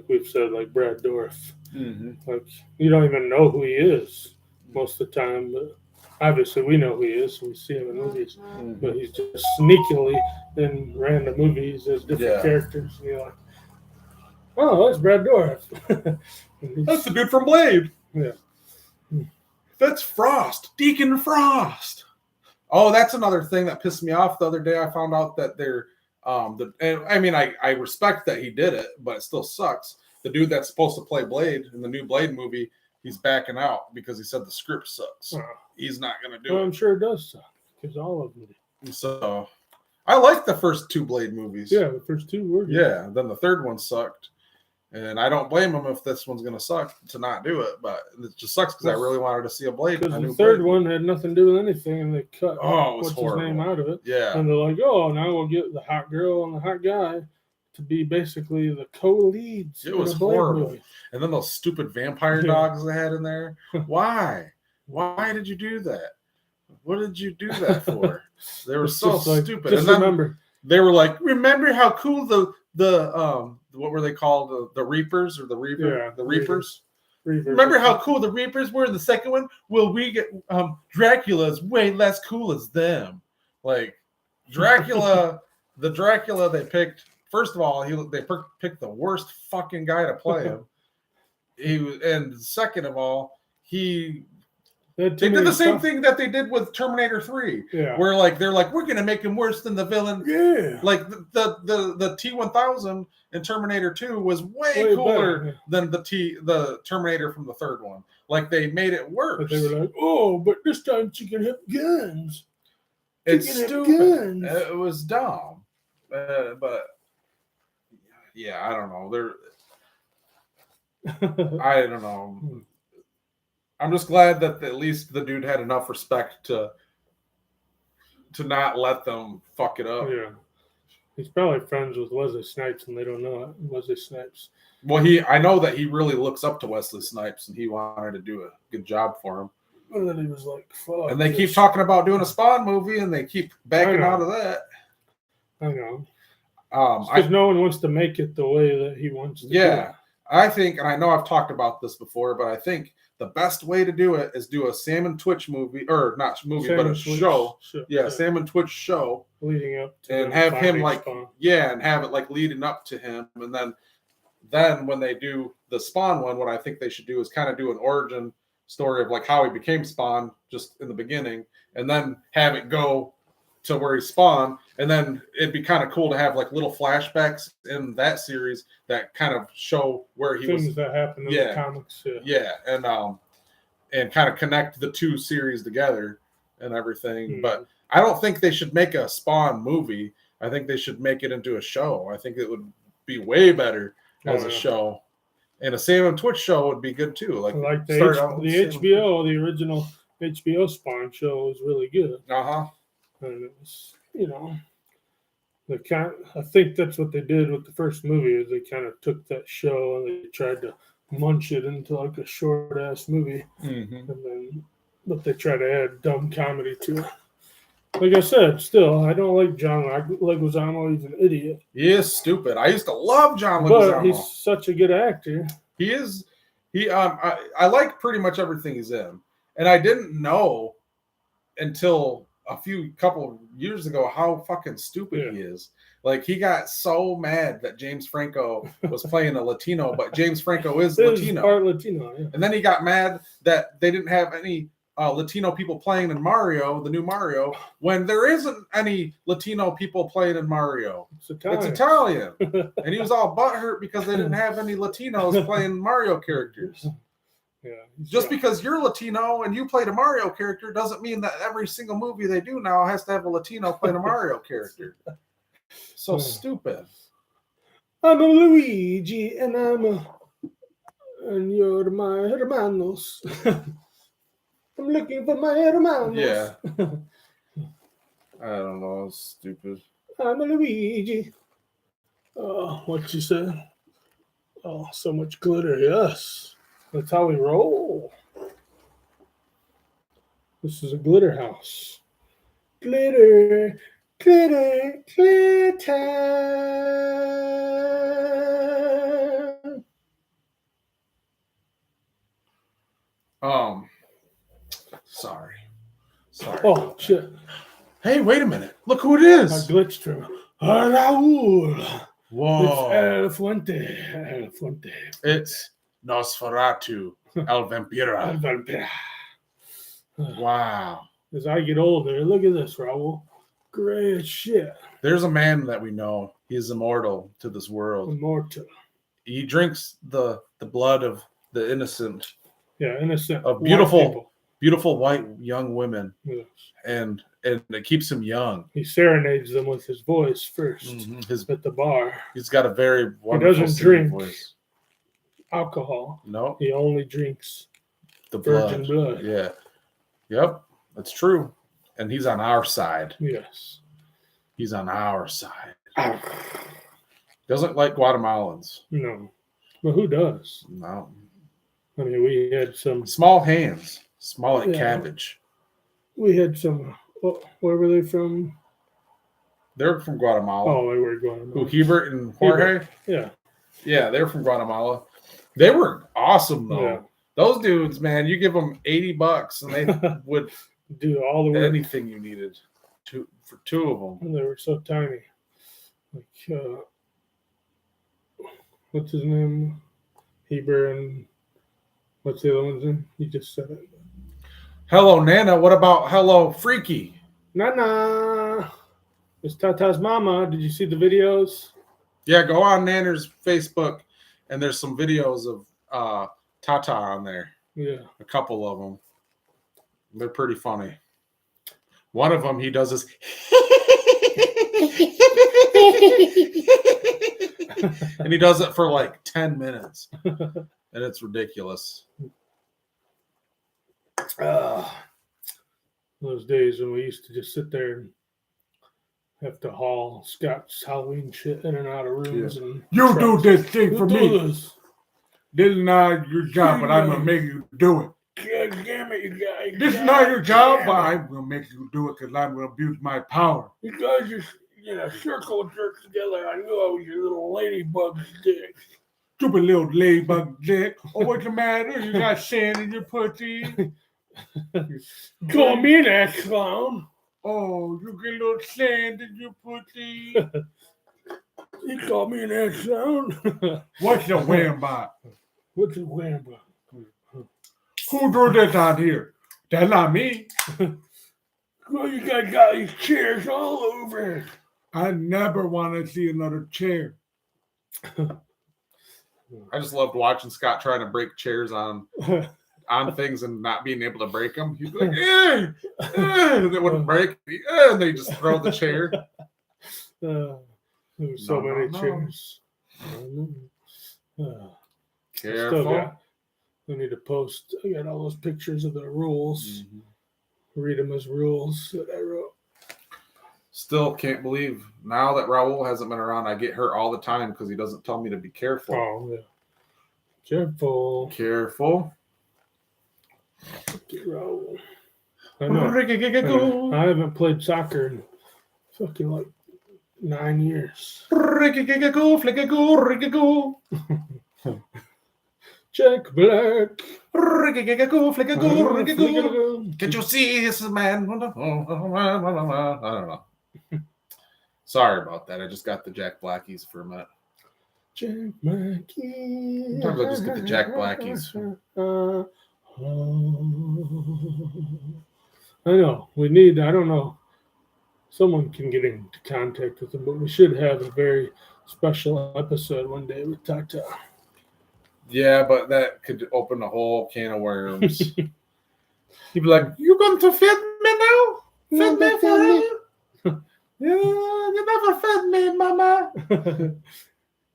we've said, like Brad Dourif. Mm-hmm. Like you don't even know who he is most of the time, but obviously we know who he is. We see him in movies, but he's just sneakily in random movies as different characters. And you're like, oh, that's Brad Dourif. That's the dude from Blade. Yeah. That's Frost, Deacon Frost. Oh, that's another thing that pissed me off the other day. I found out that they're and I mean I respect that he did it, but it still sucks. The dude that's supposed to play Blade in the new Blade movie, he's backing out because he said the script sucks. He's not gonna do Well, it. I'm sure it does suck because all of them do. So I like the first two Blade movies. Yeah, the first two were good. Yeah, then the third one sucked. And I don't blame him if this one's going to suck to not do it. But it just sucks because I really wanted to see a Blade. Because the third one had nothing to do with anything, and they cut what's his name out of it. Yeah. And they're like, oh, now we'll get the hot girl and the hot guy to be basically the co-leads. It was in a Blade horrible. movie. And then those stupid vampire dogs they had in there. Why? Why did you do that? What did you do that for? They were so stupid. Just and then remember. They were like, remember how cool the what were they called? The Reapers or the Reaper? Yeah, the Reapers. Reapers. Remember how cool the Reapers were in the second one? Well, we get Dracula's way less cool as them. Like Dracula, the Dracula they picked. First of all, they picked the worst fucking guy to play him. And second of all, they did the same thing that they did with Terminator 3. Yeah. Where like they're like, we're gonna make him worse than the villain. Yeah. Like the T-1000 in Terminator 2 was way cooler than the Terminator from the third one. Like they made it worse. But they were like, oh, but this time she can have guns. It's stupid. It was dumb. But yeah, I don't know. I don't know. I'm just glad that at least the dude had enough respect to not let them fuck it up. Yeah. He's probably friends with Wesley Snipes and they don't know it. Wesley Snipes. Well, I know that he really looks up to Wesley Snipes and he wanted to do a good job for him. And then he was like, fuck. And they keep talking about doing a Spawn movie and they keep backing out of that. I know. Because no one wants to make it the way that he wants to do it. I think, and I know I've talked about this before, but I think the best way to do it is do a Sam and Twitch movie, or not movie, but a show. Yeah, Sam and Twitch show. Leading up to and have him like, and have it like leading up to him. And then when they do the Spawn one, what I think they should do is kind of do an origin story of like how he became Spawn just in the beginning, and then have it go to where he spawned, and then it'd be kind of cool to have like little flashbacks in that series that kind of show where he was. Things that happen in the comics. Yeah, and kind of connect the two series together and everything. But I don't think they should make a Spawn movie. I think they should make it into a show. I think it would be way better as a show. And a Sam and Twitch show would be good too. Like the HBO, the original HBO Spawn show was really good. And it was, I think that's what they did with the first movie is they kind of took that show and they tried to munch it into like a short ass movie. But they try to add dumb comedy to it. Like I said, still, I don't like John Leguizamo. He's an idiot. He is stupid. I used to love John Leguizamo. But he's such a good actor. He is. I like pretty much everything he's in. And I didn't know until couple years ago how fucking stupid he is. Like, he got so mad that James Franco was playing a Latino, but James Franco is Latino. Part Latino, yeah. And then he got mad that they didn't have any Latino people playing in Mario, the new Mario, when there isn't any Latino people playing in Mario. It's Italian. It's Italian. And he was all butthurt because they didn't have any Latinos playing Mario characters. Yeah. Just because you're Latino and you played a Mario character doesn't mean that every single movie they do now has to have a Latino playing a Mario character. So stupid. I'm a Luigi and you're my hermanos. I'm looking for my hermanos. Yeah. I don't know. It's stupid. I'm a Luigi. Oh, what you said? Oh, so much glitter. Yes. That's how we roll. This is a glitter house. Glitter, glitter, glitter. Sorry. Oh, shit. Hey, wait a minute. Look who it I is. glitched him. Raul. Whoa. It's El Fuente. El Fuente. It's Nosferatu, El Vampira. Vampira. Wow. As I get older, look at this, Raul. Great shit. There's a man that we know. He's immortal to this world. Immortal. He drinks the blood of the innocent, Yeah, innocent. of white beautiful people. beautiful white young women, Yes. and it keeps him young. He serenades them with his voice first His at the bar. He's got a very wonderful doesn't singing drink. voice. Alcohol. No, He only drinks the virgin blood. Yeah, yep, that's true. And he's on our side. Yes. He's on our side. Doesn't like Guatemalans. No. But who does? No. I mean, we had some. Small hands. Small like Yeah. cabbage. We had some. Where were they from? They're from Guatemala. Oh, they were going. Who, Hebert and Jorge? Yeah. Yeah, they're from Guatemala. They were awesome, though. Yeah. Those dudes, man, you give them $80 and they would Do all the work. anything you needed for two of them. And they were so tiny. Like, what's his name? Heber and what's the other one's name? You just said it. Hello, Nana. What about Hello, Freaky? Nana. It's Tata's mama. Did you see the videos? Yeah, go on Nana's Facebook, and there's some videos of Tata on there. Yeah. A couple of them. They're pretty funny. One of them, he does this. And he does it for like 10 minutes. And it's ridiculous. Those days when we used to just sit there and have to haul Scott's Halloween shit in and out of rooms. Yeah. And You do trucks. this thing for You me. do this. This is not your job, but I'm gonna make you do it. God damn it, you guys. This is not your job, but I'm gonna make you do it because I'm gonna abuse my power. You guys just, circle jerk together. I knew I was your little ladybug dick. Stupid little ladybug dick. Oh, what's the matter? You got sand in your pussy? Call me an ass clown. Oh, you get a little sand in your pussy? You call me an ass clown. What's the wham bot? What's a wham? Who drew this out here? That's not me. Well, you guys got these chairs all over. I never want to see another chair. I just loved watching Scott trying to break chairs on things and not being able to break them. He'd be like, and they wouldn't break. And they just throw the chair. There were so many chairs. Careful. I need to post. I got all those pictures of the rules. Read them as rules that I wrote. Still can't believe now that Raul hasn't been around, I get hurt all the time because he doesn't tell me to be careful. Oh, yeah. Careful. Careful. Get Raul. I know. I haven't played soccer in fucking like 9 years. Jack Black. Can't you see this man? I don't know. Sorry about that. I just got the Jack Blackies for a minute. Jack Blackie. Sometimes I just get the Jack Blackies. I know. We need, I don't know. Someone can get into contact with them, but we should have a very special episode one day with Tata. Yeah, but that could open a whole can of worms. He'd be like, "You going to feed me now? Feed me forever? You never fed me, mama."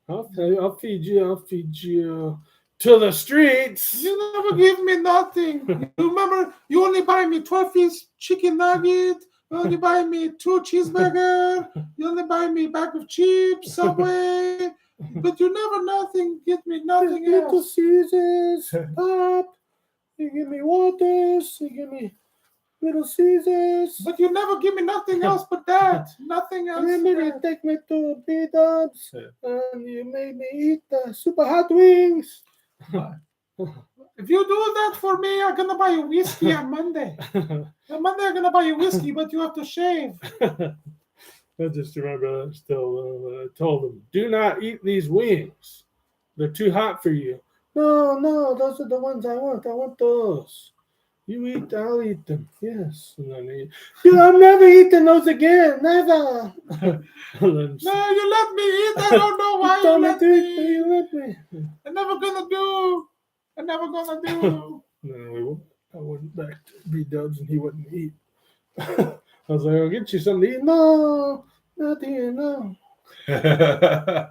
I'll feed you to the streets. You never give me nothing. You remember, you only buy me 12-piece chicken nugget. You only buy me 2 cheeseburger. You only buy me a bag of chips, Subway. But you never nothing. Get me nothing Little else. Caesars, Pop. You give me Waters. You give me Little Caesars. But you never give me nothing else but that. Nothing else. Remember you take me to B-Dubs and you made me eat the super hot wings. If you do that for me, I'm gonna buy you whiskey on Monday. On Monday, I'm gonna buy you whiskey, but you have to shave. I just remember that still. I told him, do not eat these wings. They're too hot for you. No, those are the ones I want. I want those. You eat, I'll eat them. Yes. And then I'm never eating those again. Never. Then, No, you let me eat. I don't know why you let me. You let me. I'm never gonna do. And then I went back to B-Dubs and he wouldn't eat. I was like, I'll get you something to eat. No, nothing, no. I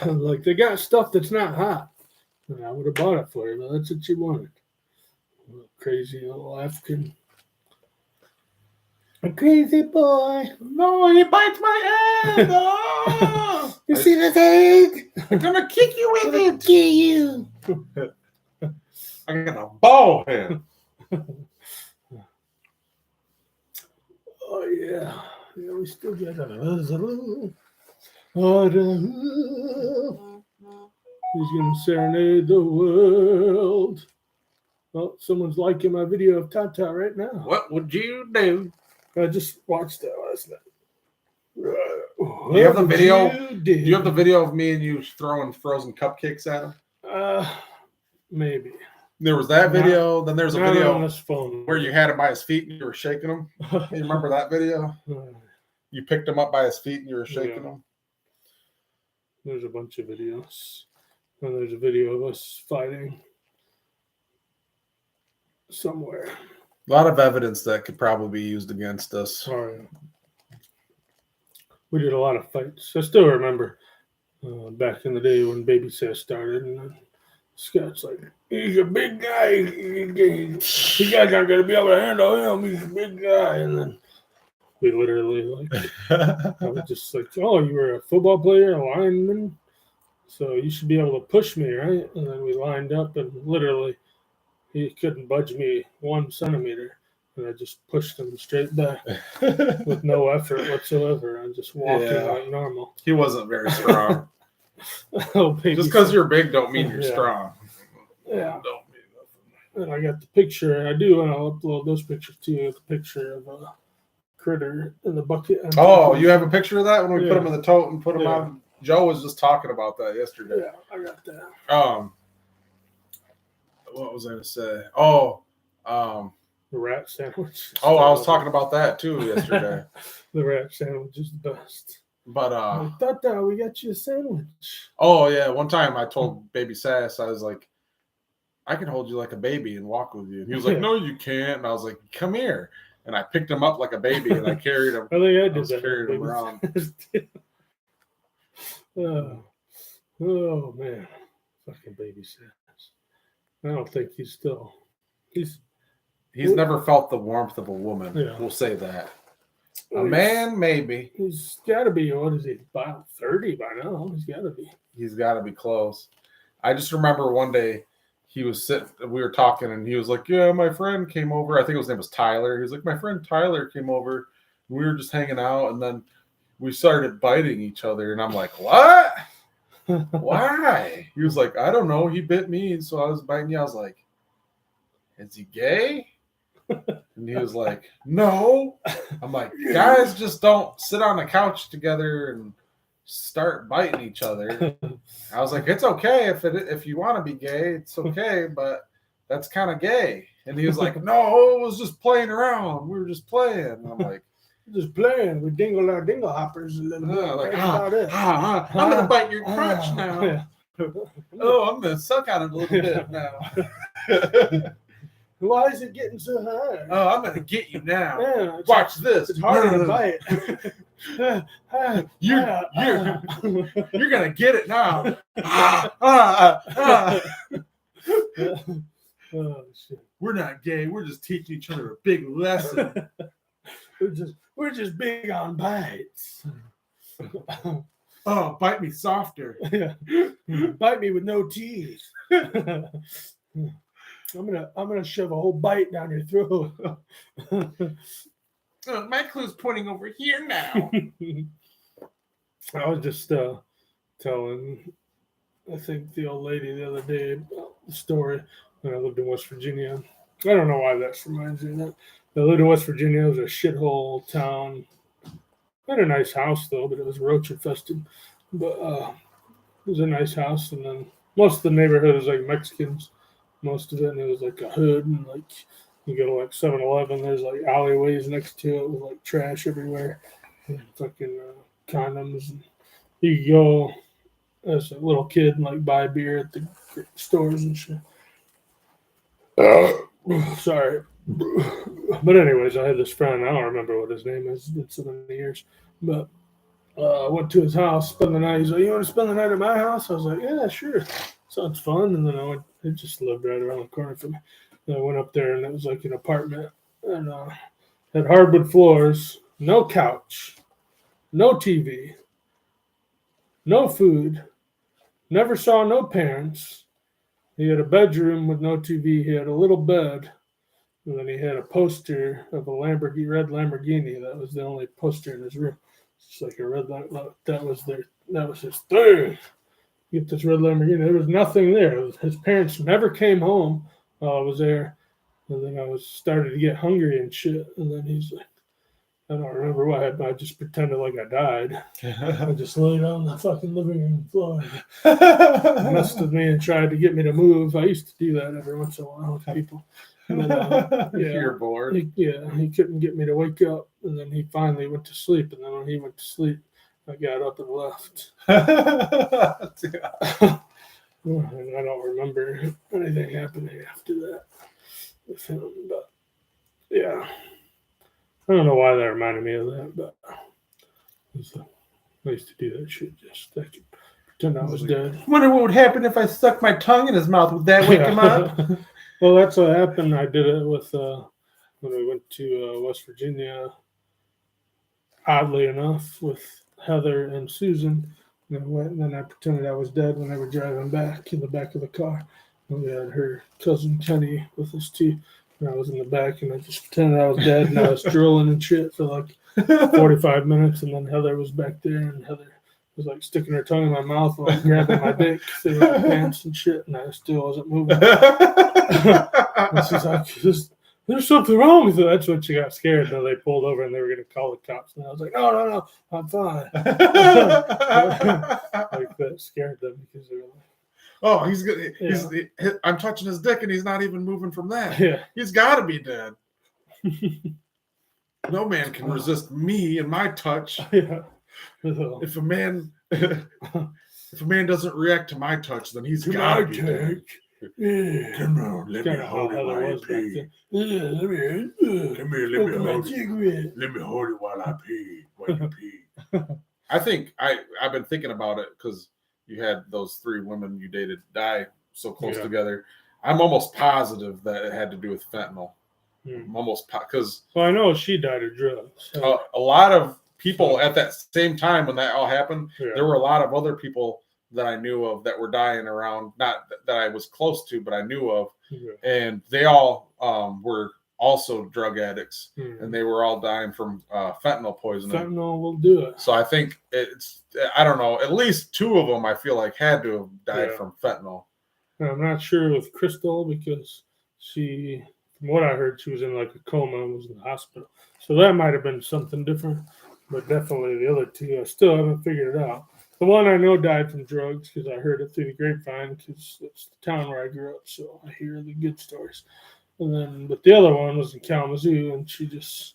was like, they got stuff that's not hot. And I would have bought it for you, but that's what you wanted. Crazy little African. A crazy boy. No, he bites my head. Oh. You see this egg? I'm gonna kick you with it. Kill you. I'm gonna bow him. Oh, yeah. Yeah, we still got a... He's going to serenade the world. Oh, someone's liking my video of Tata right now. What would you do? I just watched that last night. Do you have the video? Do you have the video of me and you throwing frozen cupcakes at him? Maybe. There was that video. Then there's a video on this phone where you had him by his feet and you were shaking him. You remember that video? You picked him up by his feet and you were shaking him. There's a bunch of videos. And there's a video of us fighting somewhere. A lot of evidence that could probably be used against us. Sorry. We did a lot of fights. I still remember back in the day when Baby Sass started, and Scott's like, he's a big guy. You guys aren't going to be able to handle him. He's a big guy. And then we literally, like, I was just like, oh, you were a football player, a lineman, so you should be able to push me, right? And then we lined up, and literally, he couldn't budge me 1 centimeter. And I just pushed him straight back with no effort whatsoever. I'm just walking like normal. He wasn't very strong. Oh, baby. Just because you're big don't mean you're strong. Yeah. Don't mean nothing. And I got the picture. I do, and I'll upload those pictures too. The picture of a critter in the bucket. Oh, you have a picture of that when we put him in the tote and put him on? Joe was just talking about that yesterday. Yeah, I got that. What was I going to say? Oh, the rat sandwich. I was talking about that too yesterday. The rat sandwich is the best. But Tata, we got you a sandwich. Oh yeah, one time I told Baby Sass, I was like, I can hold you like a baby and walk with you. And he was like, no, you can't. And I was like, come here. And I picked him up like a baby and I carried him. I think I did that. Carried him around. Oh man, fucking Baby Sass. I don't think he's never felt the warmth of a woman. Yeah. We'll say that. A man, maybe. He's got to be, what is he, about 30 by now? He's got to be. He's got to be close. I just remember one day he was sitting, we were talking, and he was like, yeah, my friend came over. I think his name was Tyler. He was like, my friend Tyler came over. And we were just hanging out, and then we started biting each other. And I'm like, what? Why? He was like, I don't know. He bit me, so I was biting you. I was like, is he gay? And he was like, no. I'm like, guys just don't sit on the couch together and start biting each other. I was like, it's okay if you want to be gay, it's okay, but that's kind of gay. And he was like, no, it was just playing around. We were just playing. And I'm like, just playing. We dingle our dingle hoppers a little bit. like, That's about it. I'm gonna bite your crotch now. Yeah. Oh, I'm gonna suck on it a little bit now. Why is it getting so high? Oh, I'm gonna get you now. Yeah, Watch this. It's harder to bite. You're gonna get it now. Oh, shit. We're not gay. We're just teaching each other a big lesson. We're just big on bites. Oh, bite me softer. Yeah. Bite me with no teeth. I'm gonna shove a whole bite down your throat. My clue's pointing over here now. I was just telling, I think the old lady the other day about the story when I lived in West Virginia. I don't know why that reminds me of that. I lived in West Virginia. It was a shithole town. Had a nice house though, but it was roach infested. But it was a nice house, and then most of the neighborhood was like Mexicans. Most of it, and it was like a hood, and like you go to like 7-Eleven, there's like alleyways next to it with like trash everywhere, and fucking condoms. And you could go as a little kid and like buy beer at the stores and shit. Sorry. But anyways, I had this friend. I don't remember what his name is. It's been so many years. But I went to his house, spent the night. He's like, "You want to spend the night at my house?" I was like, "Yeah, sure. Sounds fun." And then I went. It just lived right around the corner from me. And I went up there, and it was like an apartment, and had hardwood floors, no couch, no TV, no food. Never saw no parents. He had a bedroom with no TV. He had a little bed. And then he had a poster of a red Lamborghini. That was the only poster in his room. It's like a red Lamborghini. That was his thing. Get this red Lamborghini. There was nothing there. His parents never came home while I was there. And then I started to get hungry and shit. And then he's like, I don't remember what happened. I just pretended like I died. I just laid on the fucking living room floor. Messed with me and tried to get me to move. I used to do that every once in a while with people. And then, You're bored. He couldn't get me to wake up. And then he finally went to sleep. And then when he went to sleep, I got up and left. And I don't remember anything happening after that with him. But yeah, I don't know why that reminded me of that. But I used to do that shit. Just I could pretend I was dead. Wonder what would happen if I stuck my tongue in his mouth. Would that wake him up? Well, that's what happened. I did it with when we went to West Virginia. Oddly enough, with Heather and Susan, and then I pretended I was dead when they were driving back in the back of the car. And we had her cousin Kenny with us too. And I was in the back, and I just pretended I was dead, and I was drooling and shit for like 45 minutes. And then Heather was back there, and Heather was like sticking her tongue in my mouth and like grabbing my dick through my pants and shit, and I still wasn't moving. And she's like, "There's something wrong with it." That's when she got scared. And then they pulled over and they were going to call the cops. And I was like, no, I'm fine. Like that scared them because they were like, "Oh, he's good. I'm touching his dick and he's not even moving from that. yeah. He's got to be dead." No man can resist me and my touch. Yeah. If a man doesn't reaakt to my touch, then he's got to be dead. Yeah. Come on, let me hold it while I pee. Come here, let me hold it while I pee. While you pee. I think I've been thinking about it because you had those 3 women you dated die so close together. I'm almost positive that it had to do with fentanyl. I'm almost because well, I know she died of drugs. So. A lot of people at that same time when that all happened, there were a lot of other people that I knew of that were dying around, not that I was close to, but I knew of, and they all were also drug addicts, Hmm. and they were all dying from fentanyl poisoning. Fentanyl will do it. So I think I don't know, at least 2 of them I feel like had to have died from fentanyl. And I'm not sure with Crystal because she, from what I heard, she was in like a coma and was in the hospital. So that might have been something different. But definitely the other 2, I still haven't figured it out. The one I know died from drugs because I heard it through the grapevine because it's the town where I grew up. So I hear the good stories. And then, but the other one was in Kalamazoo, and she just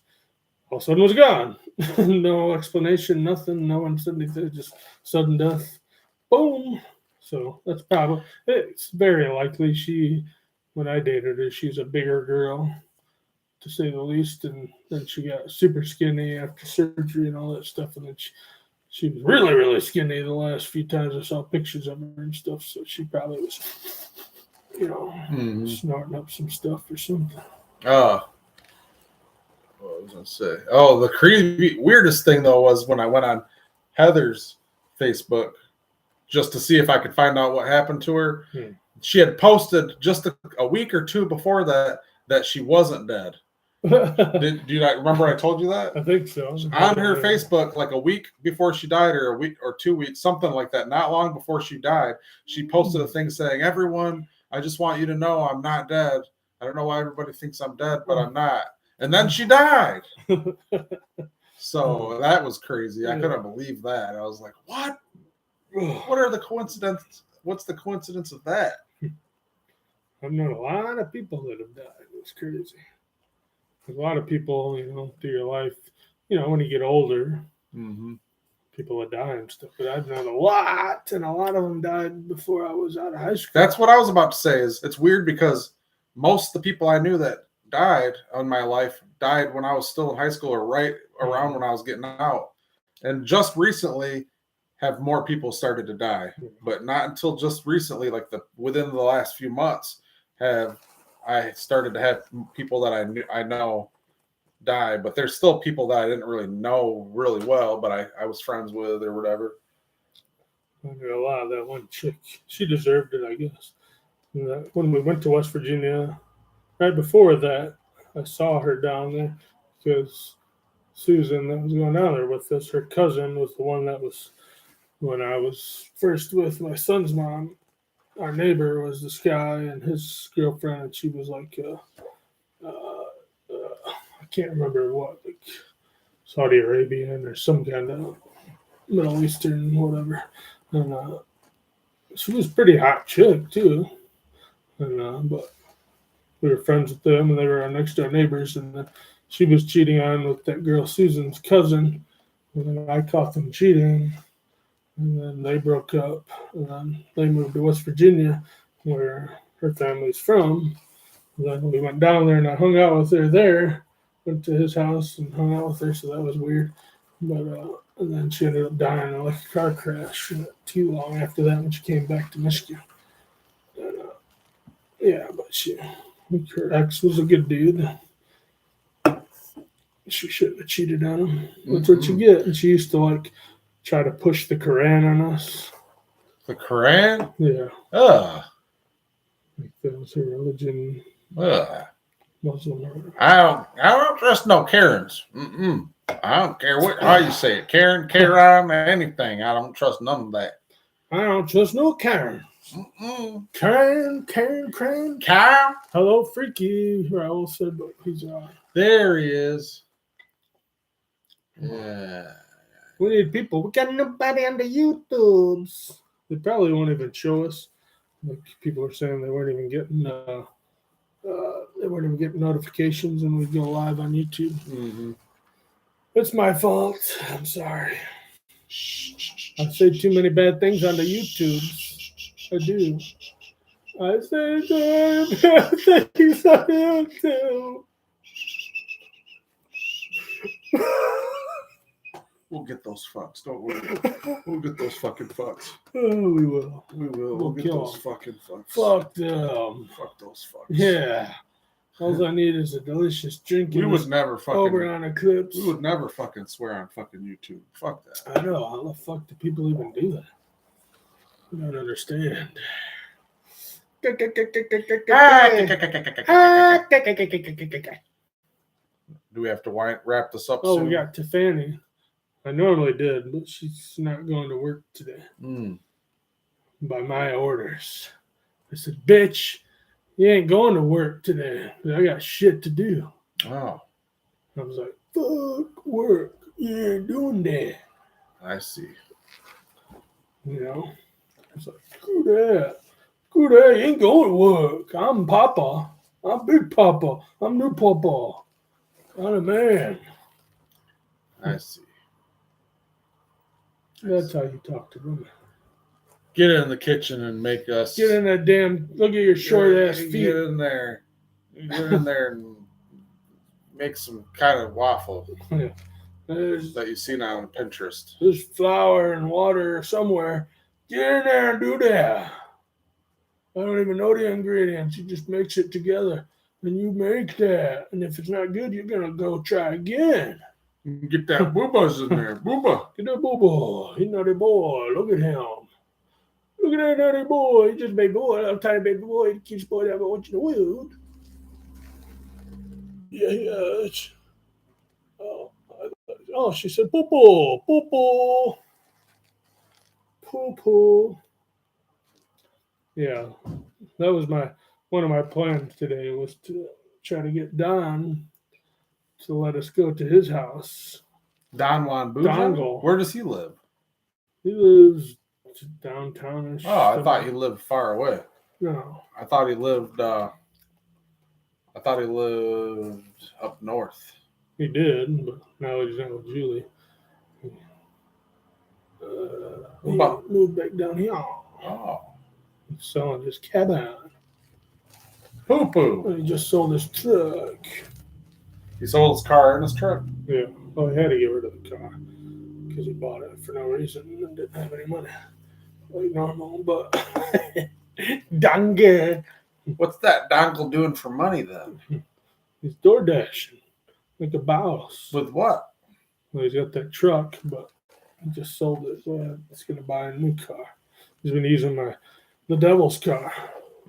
all of a sudden was gone. No explanation, nothing. No one said anything. Just sudden death. Boom. So that's probably, it's very likely she, when I dated her, she was a bigger girl, to say the least. And then she got super skinny after surgery and all that stuff. And then she was really, really skinny the last few times I saw pictures of her and stuff. So she probably was, snorting up some stuff or something. What was I going to say? Oh, the weirdest thing, though, was when I went on Heather's Facebook just to see if I could find out what happened to her. She had posted just a week or 2 before that she wasn't dead. Do you not remember I told you that? I think so. On her Facebook, like a week before she died, or a week or 2 weeks, something like that, not long before she died, she posted a thing saying, "Everyone, I just want you to know I'm not dead. I don't know why everybody thinks I'm dead, but I'm not." And then she died. So that was crazy. I couldn't believe that. I was like, what? What are the coincidences? What's the coincidence of that? I've known a lot of people that have died. It's crazy. A lot of people, through your life, when you get older, people that die and stuff. But I've known a lot, and a lot of them died before I was out of high school. That's what I was about to say. Is it's weird because most of the people I knew that died in my life died when I was still in high school or right around when I was getting out. And just recently have more people started to die, but not until just recently, like within the last few months, have I started to have people that I know die. But there's still people that I didn't really know really well, but I was friends with or whatever. I knew a lot of that one chick. She deserved it, I guess. When we went to West Virginia, right before that, I saw her down there because Susan that was going down there with us, her cousin was the one that was, when I was first with my son's mom, our neighbor was this guy and his girlfriend, and she was like, I can't remember what, like Saudi Arabian or some kind of Middle Eastern, whatever. And she was a pretty hot chick too. And but we were friends with them, and they were our next door neighbors. And she was cheating on with that girl Susan's cousin, and then I caught them cheating. And then they broke up, and then they moved to West Virginia, where her family's from. And then we went down there, and I hung out with her there. Went to his house and hung out with her, so that was weird. But and then she ended up dying in like a car crash not too long after that when she came back to Michigan. And, yeah, but her ex was a good dude. She shouldn't have cheated on him. That's what you get. And she used to try to push the Quran on us. The Quran? Yeah. Like that was her religion. Muslim. I don't trust no Karens. I don't care how you say it. Karen, anything. I don't trust none of that. I don't trust no Karen. Karen. Hello, Freaky. Raul said, but he's there he is. Yeah. We need people. We got nobody on the YouTubes. They probably won't even show us. Like people are saying they weren't even getting notifications when we go live on YouTube. It's my fault. I'm sorry. I say too many bad things on the YouTubes. I do. I say too many bad things on YouTube. We'll get those fucks, don't we? We'll get those fucking fucks. Oh, we will. We'll get those fucking fucks. Fuck them. Fuck those fucks. Yeah. All I need is a delicious drink. We would never fucking over on Eclipse. We would never fucking swear on fucking YouTube. Fuck that. I know. How the fuck do people even do that? I don't understand. Do we have to wrap this up Oh, soon? we got Tiffany. I normally did, but she's not going to work today by my orders. I said, bitch, you ain't going to work today. I got shit to do. Oh, I was like, fuck work. You ain't doing that. I see. You know? I was like, screw that. Screw that. You ain't going to work. I'm Papa. I'm Big Papa. I'm New Papa. I'm a man. I see. That's how you talk to women. Get in the kitchen and make us. Get in that damn, look at your short ass feet. Get in there. Get in there and make some kind of waffle Yeah. There's you've seen on Pinterest. flour and water somewhere. Get in there and do that. I don't even know the ingredients. You just mix it together and you make that. And if it's not good, you're going to go try again. Get that boobas in there. Booba. Get that boo-boo. He's naughty boy. Look at him. Look at that naughty boy. He's just a baby boy. A little tiny baby boy. He keeps boy that watching the world. Yes. Oh, she said poo-poo. Poo-poo. Poo-poo. Yeah. That was one of my plans today was to try to get Don to let us go to his house. Don Juan Buja? Dongle. Where does he live? He lives downtown. Oh, I thought he lived far away. No. I thought he lived up north. He did, but now he's not with Julie. He moved back down here. Oh. He's selling his cabin. Poo-poo. He just sold his truck. He sold his car and his truck. Yeah. Well, he had to get rid of the car because he bought it for no reason and didn't have any money. Like normal, but danke. What's that dongle doing for money then? He's door dashing like a boss. With what? Well, he's got that truck, but he just sold it. So he's going to buy a new car. He's been using the devil's car.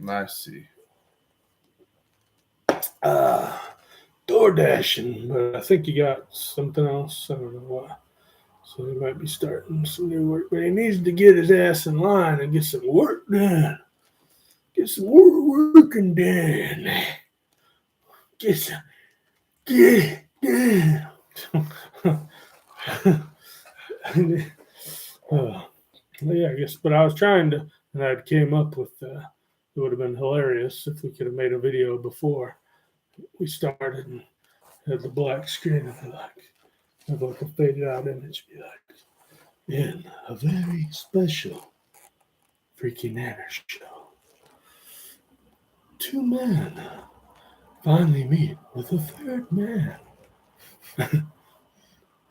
I see. Door dashing, but I think he got something else. I don't know what. So he might be starting some new work, but he needs to get his ass in line and get some work done. Get some working done. Get it done. Yeah, I guess. But I was trying to, and I came up with. It would have been hilarious if we could have made a video before we started and had the black screen and have like a faded out image, be like, in a very special Freaky Nanners show, two men finally meet with a third man.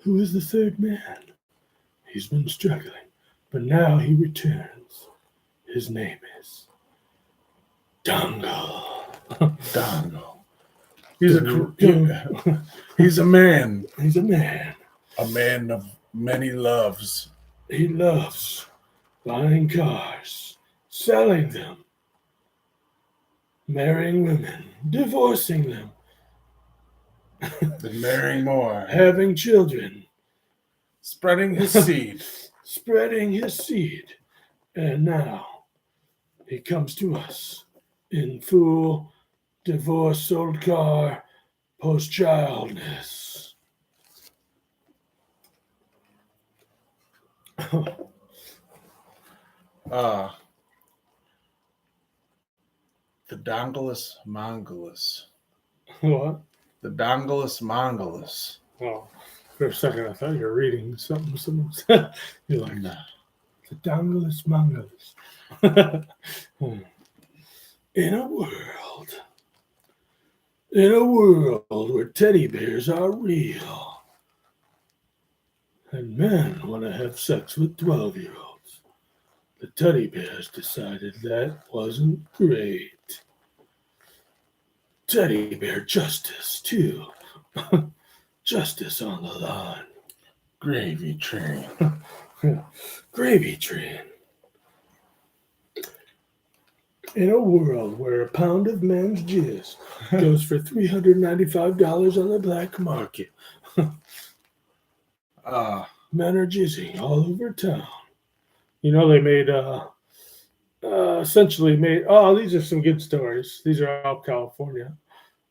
Who is the third man? He's been struggling, but now he returns. His name is Dongle. Dongle. He's a man. He's a man. A man of many loves. He loves buying cars, selling them, marrying women, divorcing them, And marrying more. having children, Spreading his seed. spreading his seed. And now he comes to us in full divorce, sold car, post-childness. The Donglus Mongolus. What? The Donglus Mongolus. Oh, for a second I thought you were reading something. Someone said. You're like, No. the Donglus Mongolus. In a world where teddy bears are real and men want to have sex with 12-year-olds, the teddy bears decided that wasn't great. Teddy bear justice, too. Justice on the line. Gravy train. Gravy train. In a world where a pound of men's jizz goes for $395 on the black market, men are jizzing all over town. You know, they made essentially made. Oh, these are some good stories. These are all California.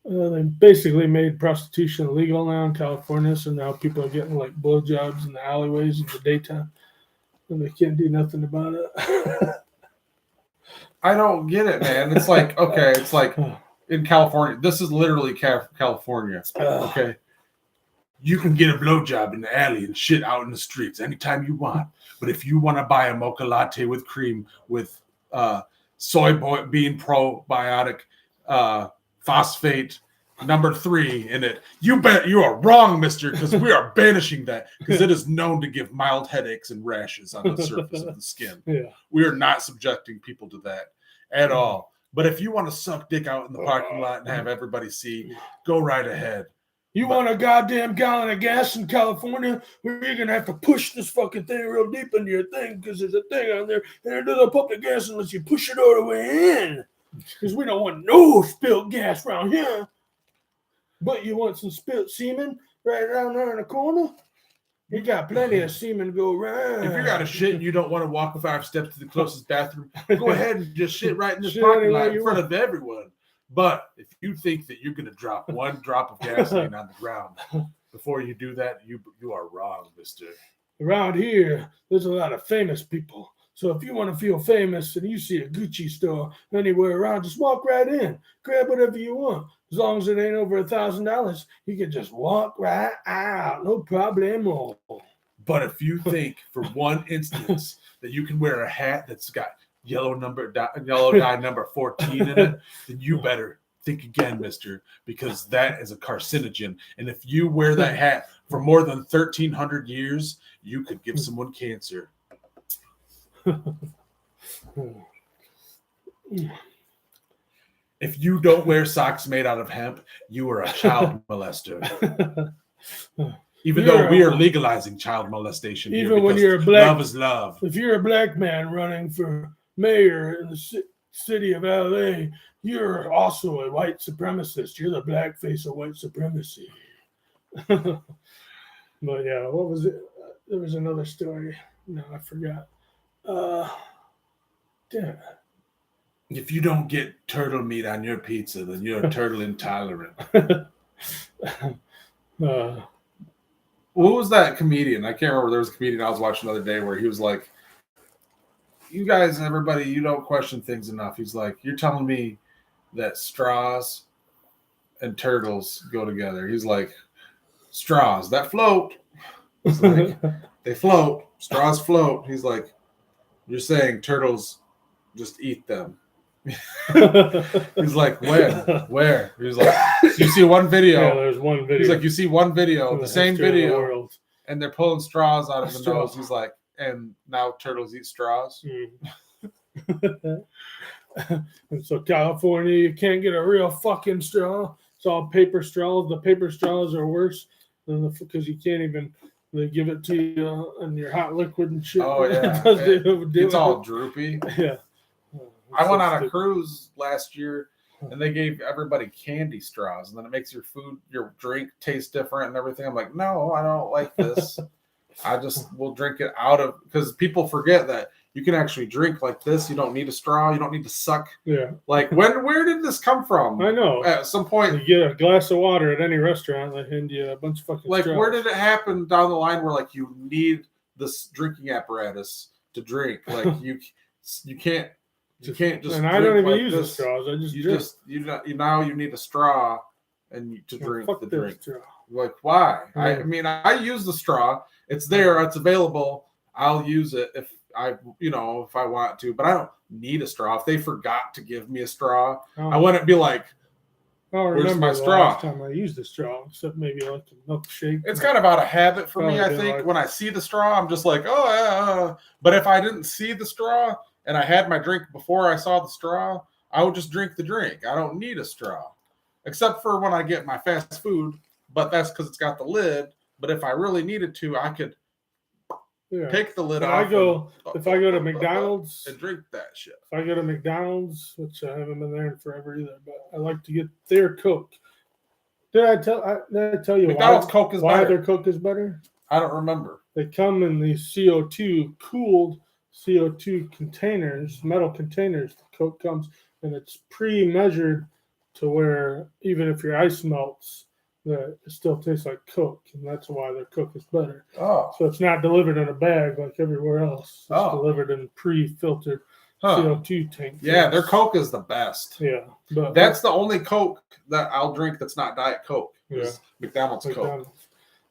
They basically made prostitution illegal now in California, so now people are getting like blowjobs in the alleyways in the daytime, and they can't do nothing about it. I don't get it, man. It's like, okay, it's like in California. This is literally California. Okay. You can get a blowjob in the alley and shit out in the streets anytime you want. But if you want to buy a mocha latte with cream with soybean probiotic phosphate number 3 in it, you are wrong, mister, because we are banishing that because it is known to give mild headaches and rashes on the surface of the skin. Yeah. We are not subjecting people to that at all. But if you want to suck dick out in the parking lot and have everybody see, go right ahead. You want a goddamn gallon of gas in California? Where you're gonna have to push this fucking thing real deep into your thing because there's a thing on there, and it doesn't pump the gas unless you push it all the way in. Because we don't want no spilled gas around here. But you want some spilled semen right around there in the corner? You got plenty of semen to go around. If you got a shit and you don't want to walk 5 steps to the closest bathroom, go ahead and just shit right in this parking lot in front of everyone. But if you think that you're going to drop one drop of gasoline on the ground before you do that, you are wrong, mister. Around here, there's a lot of famous people. So if you want to feel famous and you see a Gucci store anywhere around, just walk right in. Grab whatever you want. As long as it ain't over $1,000, you can just walk right out. No problemo. But if you think for one instance that you can wear a hat that's got yellow dye number 14 in it, then you better think again, mister, because that is a carcinogen. And if you wear that hat for more than 1,300 years, you could give someone cancer. If you don't wear socks made out of hemp, you are a child molester. Even though we are legalizing child molestation here, even when you're a black, love is love. If you're a black man running for mayor in the city of LA, you're also a white supremacist. You're the black face of white supremacy. But yeah, what was it? There was another story. No, I forgot. Damn. If you don't get turtle meat on your pizza, then you're turtle intolerant. What was that comedian? I can't remember. There was a comedian I was watching the other day where he was like, you guys, everybody, you don't question things enough. He's like, you're telling me that straws and turtles go together. He's like, straws that float. He's like, they float. Straws float. He's like, you're saying turtles just eat them. He's like, where? He's like, you see one video. Yeah, there's one video. He's like, you see one video, the same video, the and they're pulling straws out of the nose. He's like, and now turtles eat straws. And so California, you can't get a real fucking straw. It's all paper straws. The paper straws are worse than because you can't even. They give it to you in your hot liquid and shit. Oh yeah, it's all droopy. Yeah. I went on a cruise last year, and they gave everybody candy straws, and then it makes your drink taste different and everything. I'm like, no, I don't like this. I just will drink it out of, because people forget that you can actually drink like this. You don't need a straw. You don't need to suck. Yeah. Like where did this come from? I know. At some point, you get a glass of water at any restaurant, they hand you a bunch of fucking like straws. Where did it happen down the line where like you need this drinking apparatus to drink? Like you can't. You can't just. And I don't even like use the straws. I just now you need a straw and to drink the drink. Straw. Like why? Yeah. I mean, I use the straw. It's there. It's available. I'll use it if I want to. But I don't need a straw. If they forgot to give me a straw, I wouldn't be like, I don't where's remember my the straw? last time I used a straw, except maybe like a milkshake. It's kind of out of habit for me. I think like, when I see the straw, I'm just like, oh yeah. But if I didn't see the straw and I had my drink before I saw the straw, I would just drink the drink. I don't need a straw, except for when I get my fast food. But that's because it's got the lid. But if I really needed to, I could Yeah. Take the lid When off. if I go to McDonald's and drink that shit. If I go to McDonald's, which I haven't been there in forever either, but I like to get their Coke. Did I tell you McDonald's Coke is why better. their Coke is better? I don't remember. They come in these cooled CO2 containers, metal containers. The Coke comes and it's pre-measured to where even if your ice melts, it still tastes like Coke, and that's why their Coke is better. Oh. So it's not delivered in a bag like everywhere else. It's delivered in pre-filtered CO2 tanks. Yeah, their Coke is the best. Yeah. But That's the only Coke that I'll drink that's not Diet Coke. Yeah. McDonald's Coke.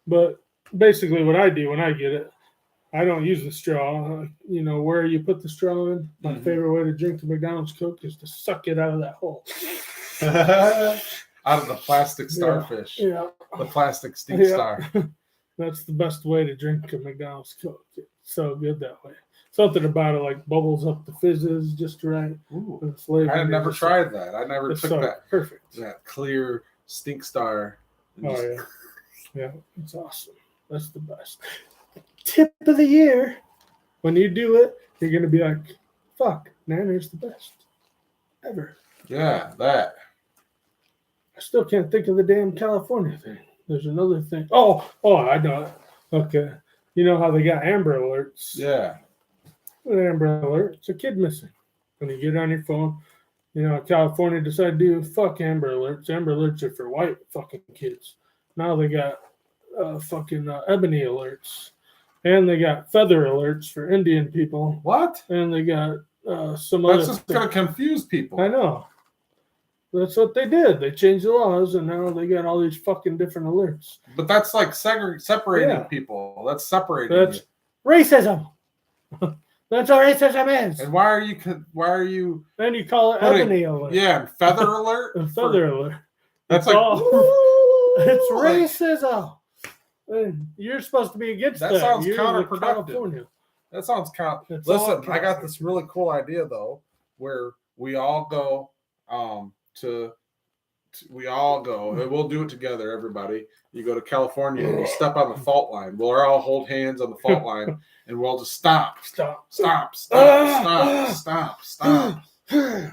But basically what I do when I get it, I don't use the straw. You know, where you put the straw in, my favorite way to drink the McDonald's Coke is to suck it out of that hole. Out of the plastic starfish. Yeah. The plastic stink star. That's the best way to drink a McDonald's Coke. It's so good that way. Something about it like bubbles up the fizzes just right. Ooh, the flavor. I had never tried that. I never took that. Perfect. That clear stink star. Oh yeah. Yeah, it's awesome. That's the best. Tip of the year. When you do it, you're gonna be like, fuck, Nanner's the best ever. Yeah, that. I still can't think of the damn California thing. There's another thing. Oh, I know it. Okay. You know how they got Amber Alerts? Yeah. An Amber Alert. It's a kid missing. When you get on your phone, you know, California decided to do fuck Amber Alerts. Amber Alerts are for white fucking kids. Now they got fucking ebony alerts. And they got feather alerts for Indian people. What? And they got some other That's just going to confuse people. I know. That's what they did. They changed the laws, and now they got all these fucking different alerts. But that's like separating people. That's separating. That's racism. That's what racism is. And why are you? Then you call it ebony alert. Yeah, feather alert. Feather alert. That's it's like it's racism. And you're supposed to be against that. That sounds you're counterproductive. That sounds Listen, I got this really cool idea though, where we all go we all go, and we'll do it together, everybody. You go to California and you step on the fault line. We'll all hold hands on the fault line and we'll just stop.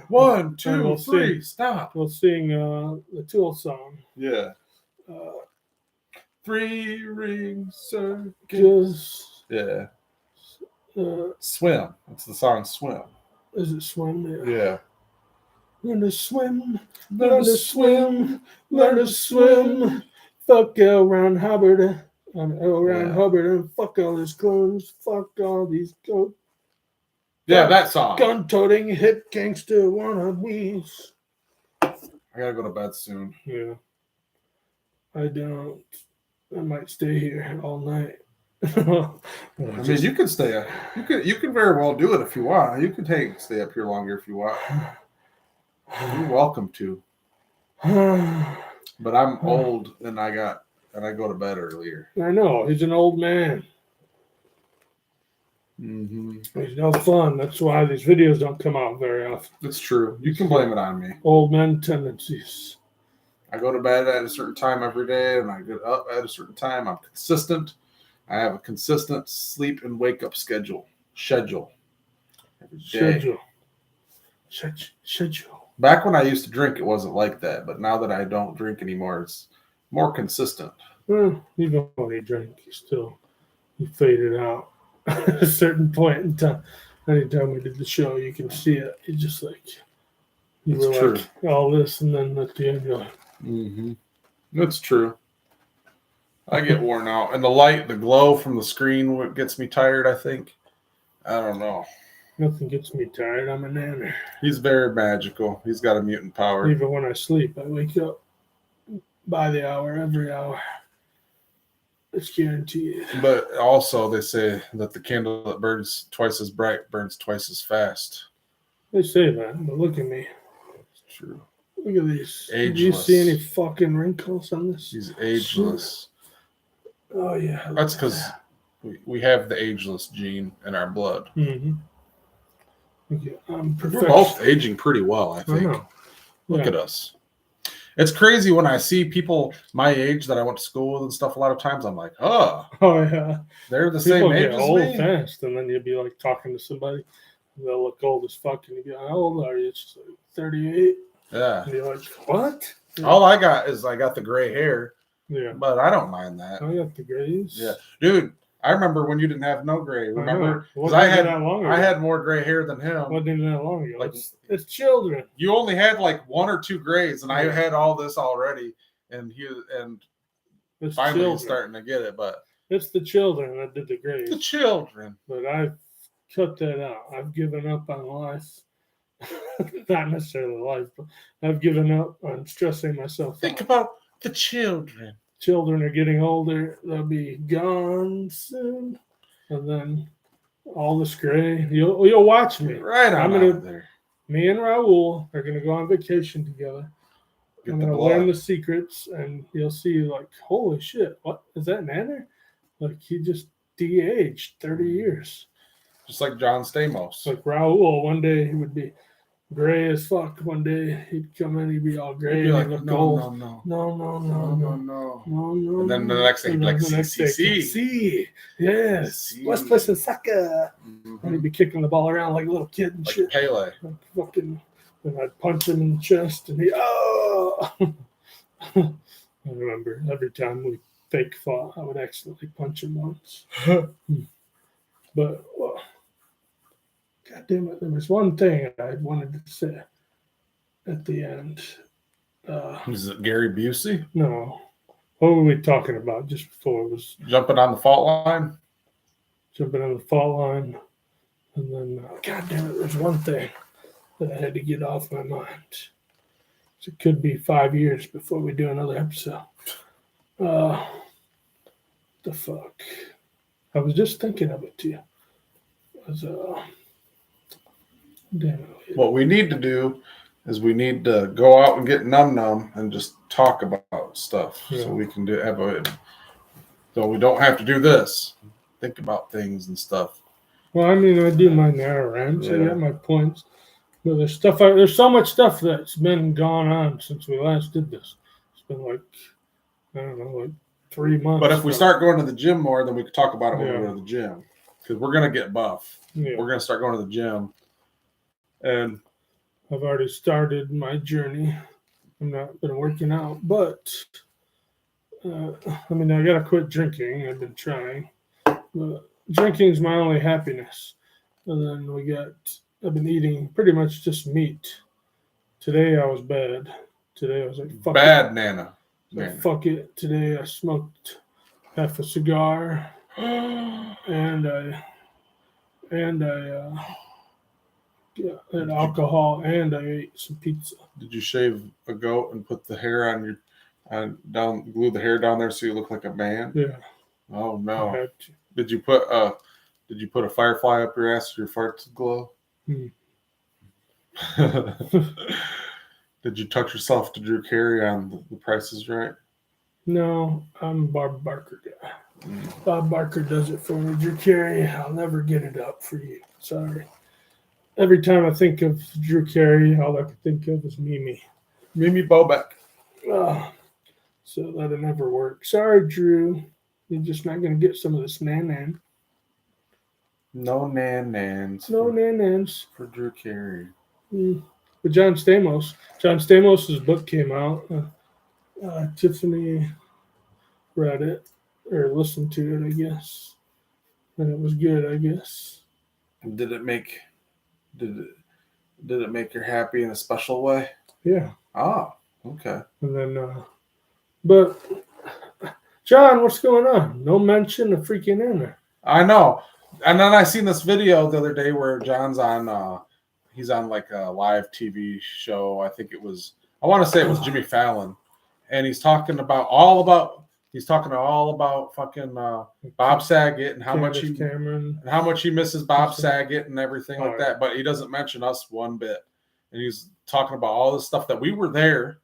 1, 2, 3, stop. We'll sing the Tool song. Yeah. 3 ring circus. Just yeah. Swim. It's the song Swim. Is it Swim? Yeah. Learn to swim, learn to swim, learn to swim. Fuck around Hubbard, Hubbard, and fuck all his clones. Fuck all these goats. Yeah, that song. Gun-toting hip gangster wannabes. I gotta go to bed soon. Yeah. I don't. I might stay here all night. I mean, you can stay. You can very well do it if you want. You can stay up here longer if you want. You're welcome to. But I'm old and I go to bed earlier. I know. He's an old man. Mm-hmm. He's no fun. That's why these videos don't come out very often. It's true. You can blame it on me. Old man tendencies. I go to bed at a certain time every day and I get up at a certain time. I'm consistent. I have a consistent sleep and wake up schedule. Every day. Schedule. Back when I used to drink, it wasn't like that. But now that I don't drink anymore, it's more consistent. Well, even when you drink, you faded out at a certain point in time. Anytime we did the show, you can see it. It's just like, you It's were true. like all this, and then at the end, you're like, Mm-hmm. That's true. I get worn out. And the glow from the screen gets me tired, I think. I don't know. nothing gets me tired. I'm a nanner. He's very magical. He's got a mutant power. Even when I sleep, I wake up by the hour, every hour. It's guaranteed. But also, they say that the candle that burns twice as bright burns twice as fast. They say that, but look at me. It's true. Look at these. Ageless. Do you see any fucking wrinkles on this? He's ageless. Oh, yeah. That's because we have the ageless gene in our blood. Mm-hmm. Okay, We're both aging pretty well, I think. I know. Look at us. It's crazy when I see people my age that I went to school with and stuff. A lot of times I'm like, oh, Oh yeah, they're the people same age get as old me. fast, and then you'll be like talking to somebody, and they'll look old as fuck, and you be like, "How old are you?" It's just like 38, Yeah. and you're like, "What?" All I got is I got the gray hair, Yeah, but I don't mind that. I got the grays. Yeah, dude. I remember when you didn't have no gray. Remember? Because Wasn't I even had that long I ago. had more gray hair than him. Wasn't even that long ago. Like- It's children. You only had like 1 or 2 grays, and I Yeah. had all this already. And It's finally children. he's starting to get it. But It's the children that did the the grays. children. But I've cut that out. I've given up on life. Not necessarily life, but I've given up on stressing myself Think out. about the children. Children are getting older. They'll be gone soon. And then all this gray. You'll watch me. Right on I'm gonna- out of there. Me and Raul are going to go on vacation together. Get I'm the going to learn blood. the secrets, and you'll see, like, holy shit, what is that Nanner? Like, he just de-aged 30 years. Just like John Stamos. Like Raul, one day he would be gray as fuck. One day he'd come in, he'd be all gray. He'd be and like, he'd look no, old. no, no. No, no, no, No, no, no, no. no, no. And then the next day he'd be like, the next day, see. see, yes, See. let's play some soccer. And he'd be kicking the ball around like a little kid and Like shit. Pele. Like fucking, and I'd punch him in the chest, and he, oh. I remember every time we fake fought, I would accidentally punch him once. But, well, God damn it, there was one thing I wanted to say at the end. Is it Gary Busey No. What were we talking about just before? It was jumping on the fault line? jumping on the fault line. And then, God damn it, there's one thing that I had to get off my mind. So it could be 5 years before we do another episode. The fuck? I was just thinking of it too. It was, damn it. What we need to do is we need to go out and get num and just talk about stuff Yeah. so we can so we don't have to do this. Think about things and stuff. Well, I mean, I do my narrow range. I Yeah. got my points. But there's so much stuff that's been gone on since we last did this. It's been like, I don't know, like 3 months. But if we but- start going to the gym more, then we can talk about it when Yeah. we go to the gym. Because we're gonna get buff. yeah, We're gonna start going to the gym. And I've already started my journey. I've not been working out, but I mean, I gotta quit drinking. I've been trying, but drinking's my only happiness. And then I've been eating pretty much just meat. Today I was bad. Today I was like, fuck bad it. Nana. Like, fuck it. Today I smoked half a cigar, and I had alcohol, and I ate some pizza. Did you shave a goat and put the hair on your glue the hair down there so you look like a man? Yeah, Oh I no. had to. Did you put a firefly up your ass so your farts glow? Hmm. Did you touch yourself to Drew Carey on The Price is Right? No, I'm a Bob Barker guy. Bob Barker does it for me. Drew Carey, I'll never get it up for you. Sorry. Every time I think of Drew Carey, all I can think of is Mimi. Mimi Bobek. So that'll never work. Sorry, Drew. You're just not going to get some of this nan-nan. No nan-nans. No nan-nans. for Drew Carey. But John Stamos's book came out. Tiffany read it or listened to it, I guess, and it was good, I guess. Did it make her happy in a special way? Yeah. Oh, okay. And then, but John, what's going on? No mention of freaking Anna. I know. And then I seen this video the other day where John's on he's on like a live TV show. I think I want to say it was Jimmy Fallon. And he's talking all about fucking Bob Saget and how much he misses Bob Saget and everything like that. But he doesn't mention us one bit. And he's talking about all this stuff that we were there.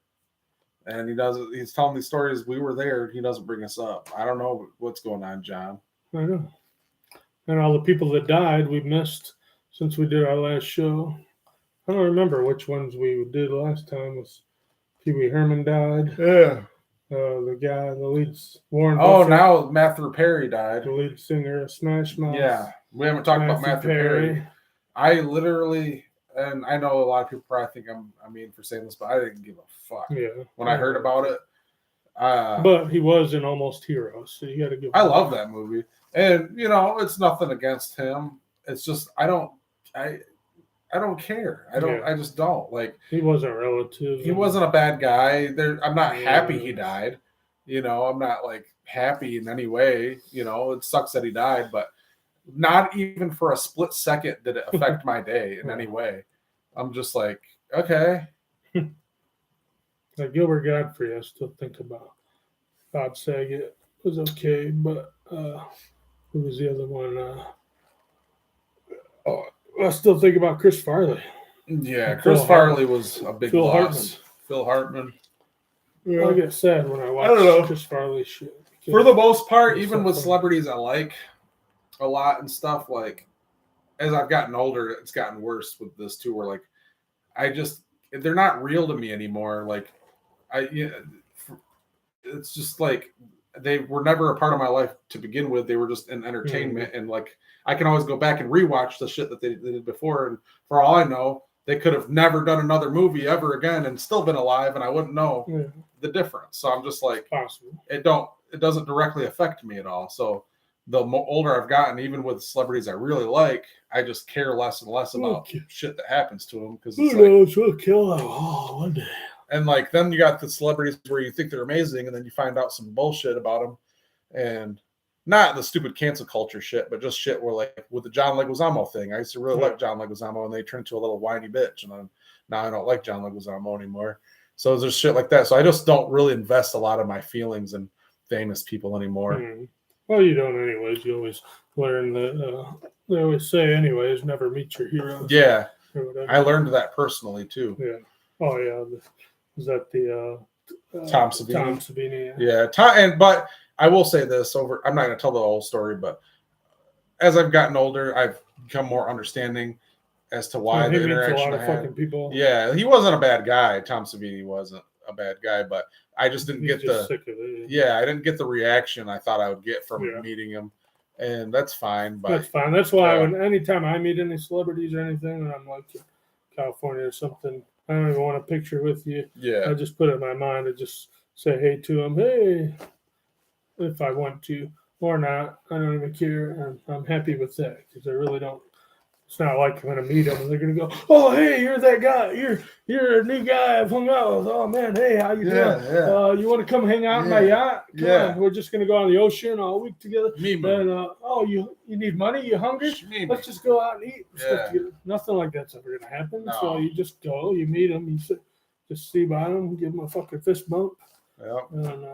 And he's telling these stories. We were there. He doesn't bring us up. I don't know what's going on, John. I know. And all the people that died we missed since we did our last show. I don't remember which ones we did last time. Was Pee Wee Herman died. Yeah. The guy, the lead, Warren Oh, Buffett, now Matthew Perry died. the lead singer of Smash Mouth. Yeah, we haven't talked about Matthew Perry. I literally, and I know a lot of people probably think I'm mean for saying this, but I didn't give a fuck when I heard about it. But he was in Almost Heroes, so you got to give. I love that movie, and it's nothing against him. It's just I don't care. I just don't like. He wasn't relative. He wasn't a bad guy. I'm not happy he died. I'm not like happy in any way. It sucks that he died, but not even for a split second did it affect my day in any way. I'm just like, okay. Like Gilbert Godfrey, I still think about. Bob Saget was okay, but who was the other one? I still think about Chris Farley. Yeah, Chris Farley was a big loss. Phil Hartman. Yeah. I get sad when I watch Chris Farley shit. For the most part, even with celebrities I like a lot and stuff, like as I've gotten older, it's gotten worse with this too, where like they're not real to me anymore. Like it's just like they were never a part of my life to begin with. They were just an entertainment, and like I can always go back and rewatch the shit that they did before, and for all I know, they could have never done another movie ever again and still been alive, and I wouldn't know the difference. So I'm just like, it doesn't directly affect me at all. So the older I've gotten, even with celebrities I really like, I just care less and less about shit that happens to them, because it's like, we'll kill them all one day. And like then you got the celebrities where you think they're amazing, and then you find out some bullshit about them, and not the stupid cancel culture shit, but just shit where like with the John Leguizamo thing, I used to really like John Leguizamo, and they turned into a little whiny bitch, and then now I don't like John Leguizamo anymore. So there's shit like that. So I just don't really invest a lot of my feelings in famous people anymore. Well, you don't anyways. You always learn that they always say anyways, never meet your heroes. Yeah, I learned that personally too. Yeah. Oh yeah. Is that the Tom Savini? Tom Savini. Yeah. But I will say this I'm not going to tell the whole story, but as I've gotten older, I've become more understanding as to why the interaction. A lot of fucking people. Yeah, he wasn't a bad guy. Tom Savini wasn't a bad guy, but I just didn't get sick of it. Yeah, I didn't get the reaction I thought I would get from meeting him, and that's fine. But that's fine. That's why anytime I meet any celebrities or anything, and I'm like in California or something, I don't even want a picture with you. Yeah, I just put it in my mind to just say hey to them. Hey, if I want to or not, I don't even care. I'm happy with that, because I really don't. It's not like I'm going to meet them and they're going to go, oh, hey, you're that guy. You're a new guy I've hung out with. Oh, man, hey, how you doing? Yeah. You want to come hang out in my yacht? Come on. We're just going to go on the ocean all week together. And, you need money? You hungry? Let's just go out and eat. Nothing like that's ever going to happen. No. So you just go, you meet them, you just see by them, give them a fucking fist bump. Yep. And,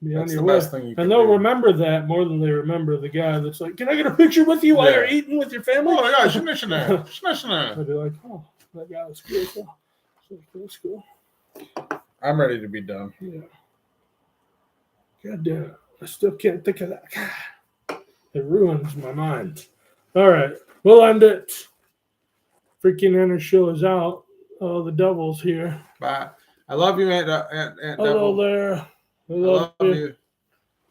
that's the best thing you can do. And they'll do. remember that more than they remember the guy that's like, can I get a picture with you while you're eating with your family? Oh, yeah, Schmissioner. I'd be like, oh, that guy was cool. So that's cool. I'm ready to be done. Yeah. God damn it. I still can't think of that. It ruins my mind. All right. We'll end it. Freaking Enter show is out. Oh, the devil's here. Bye. I love you, Aunt Hello Devil. there. I love you.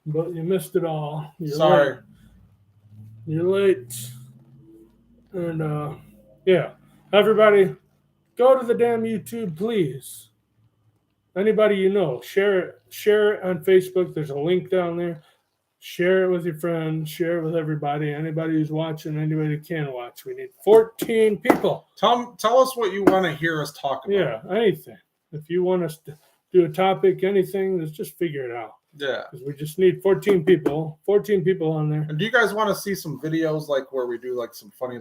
But you missed it all. Sorry. You're late. And everybody, go to the damn YouTube, please. Anybody you know, share it on Facebook. There's a link down there. Share it with your friends. Share it with everybody. Anybody who's watching, anybody who can watch. We need 14 people. Tell us what you want to hear us talk about. Yeah, anything. If you want us to do a topic, anything, let's just figure it out. Yeah. Because we just need 14 people. 14 people on there. And do you guys want to see some videos like where we do like some funny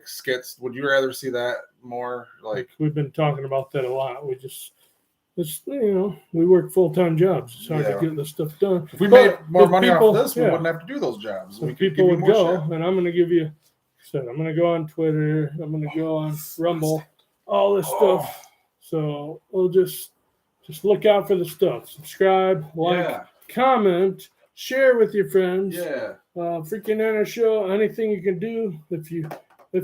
skits? Would you rather see that more? Like we've been talking about that a lot. We work full-time jobs. It's hard to get this stuff done. If we made more money off this, we wouldn't have to do those jobs. People would go, and I'm going to give you. So I'm going to go on Twitter. I'm going to go on Rumble. All this stuff. So we'll just look out for the stuff. Subscribe, like, comment, share with your friends. Yeah. Freaking Enter show. Anything you can do. If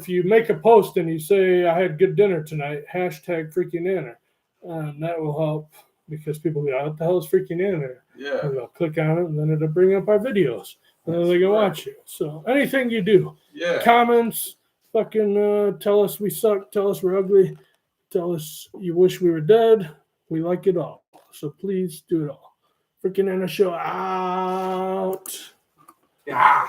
you make a post and you say I had good dinner tonight, hashtag Freaking Enter. that will help because people go, what the hell is freaking internet? Yeah. And they'll click on it, and then it'll bring up our videos, and then That's they can right. watch it. So anything you do, Yeah. comments, fucking tell us we suck, tell us we're ugly, tell us you wish we were dead. We like it all. So please do it all. Freaking Anna show out. Yeah.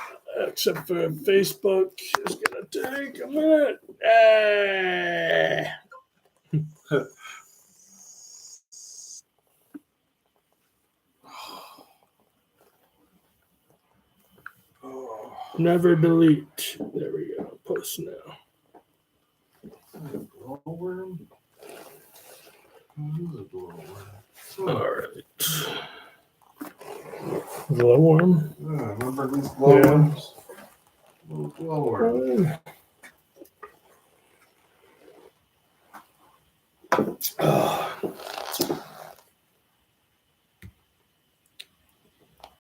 Except for Facebook. It's gonna take a minute. Hey. Never delete. There we go. Post now. Glowworm? What is a glowworm? All right. Glowworm. Remember these glowworms? Little glowworm. Oh.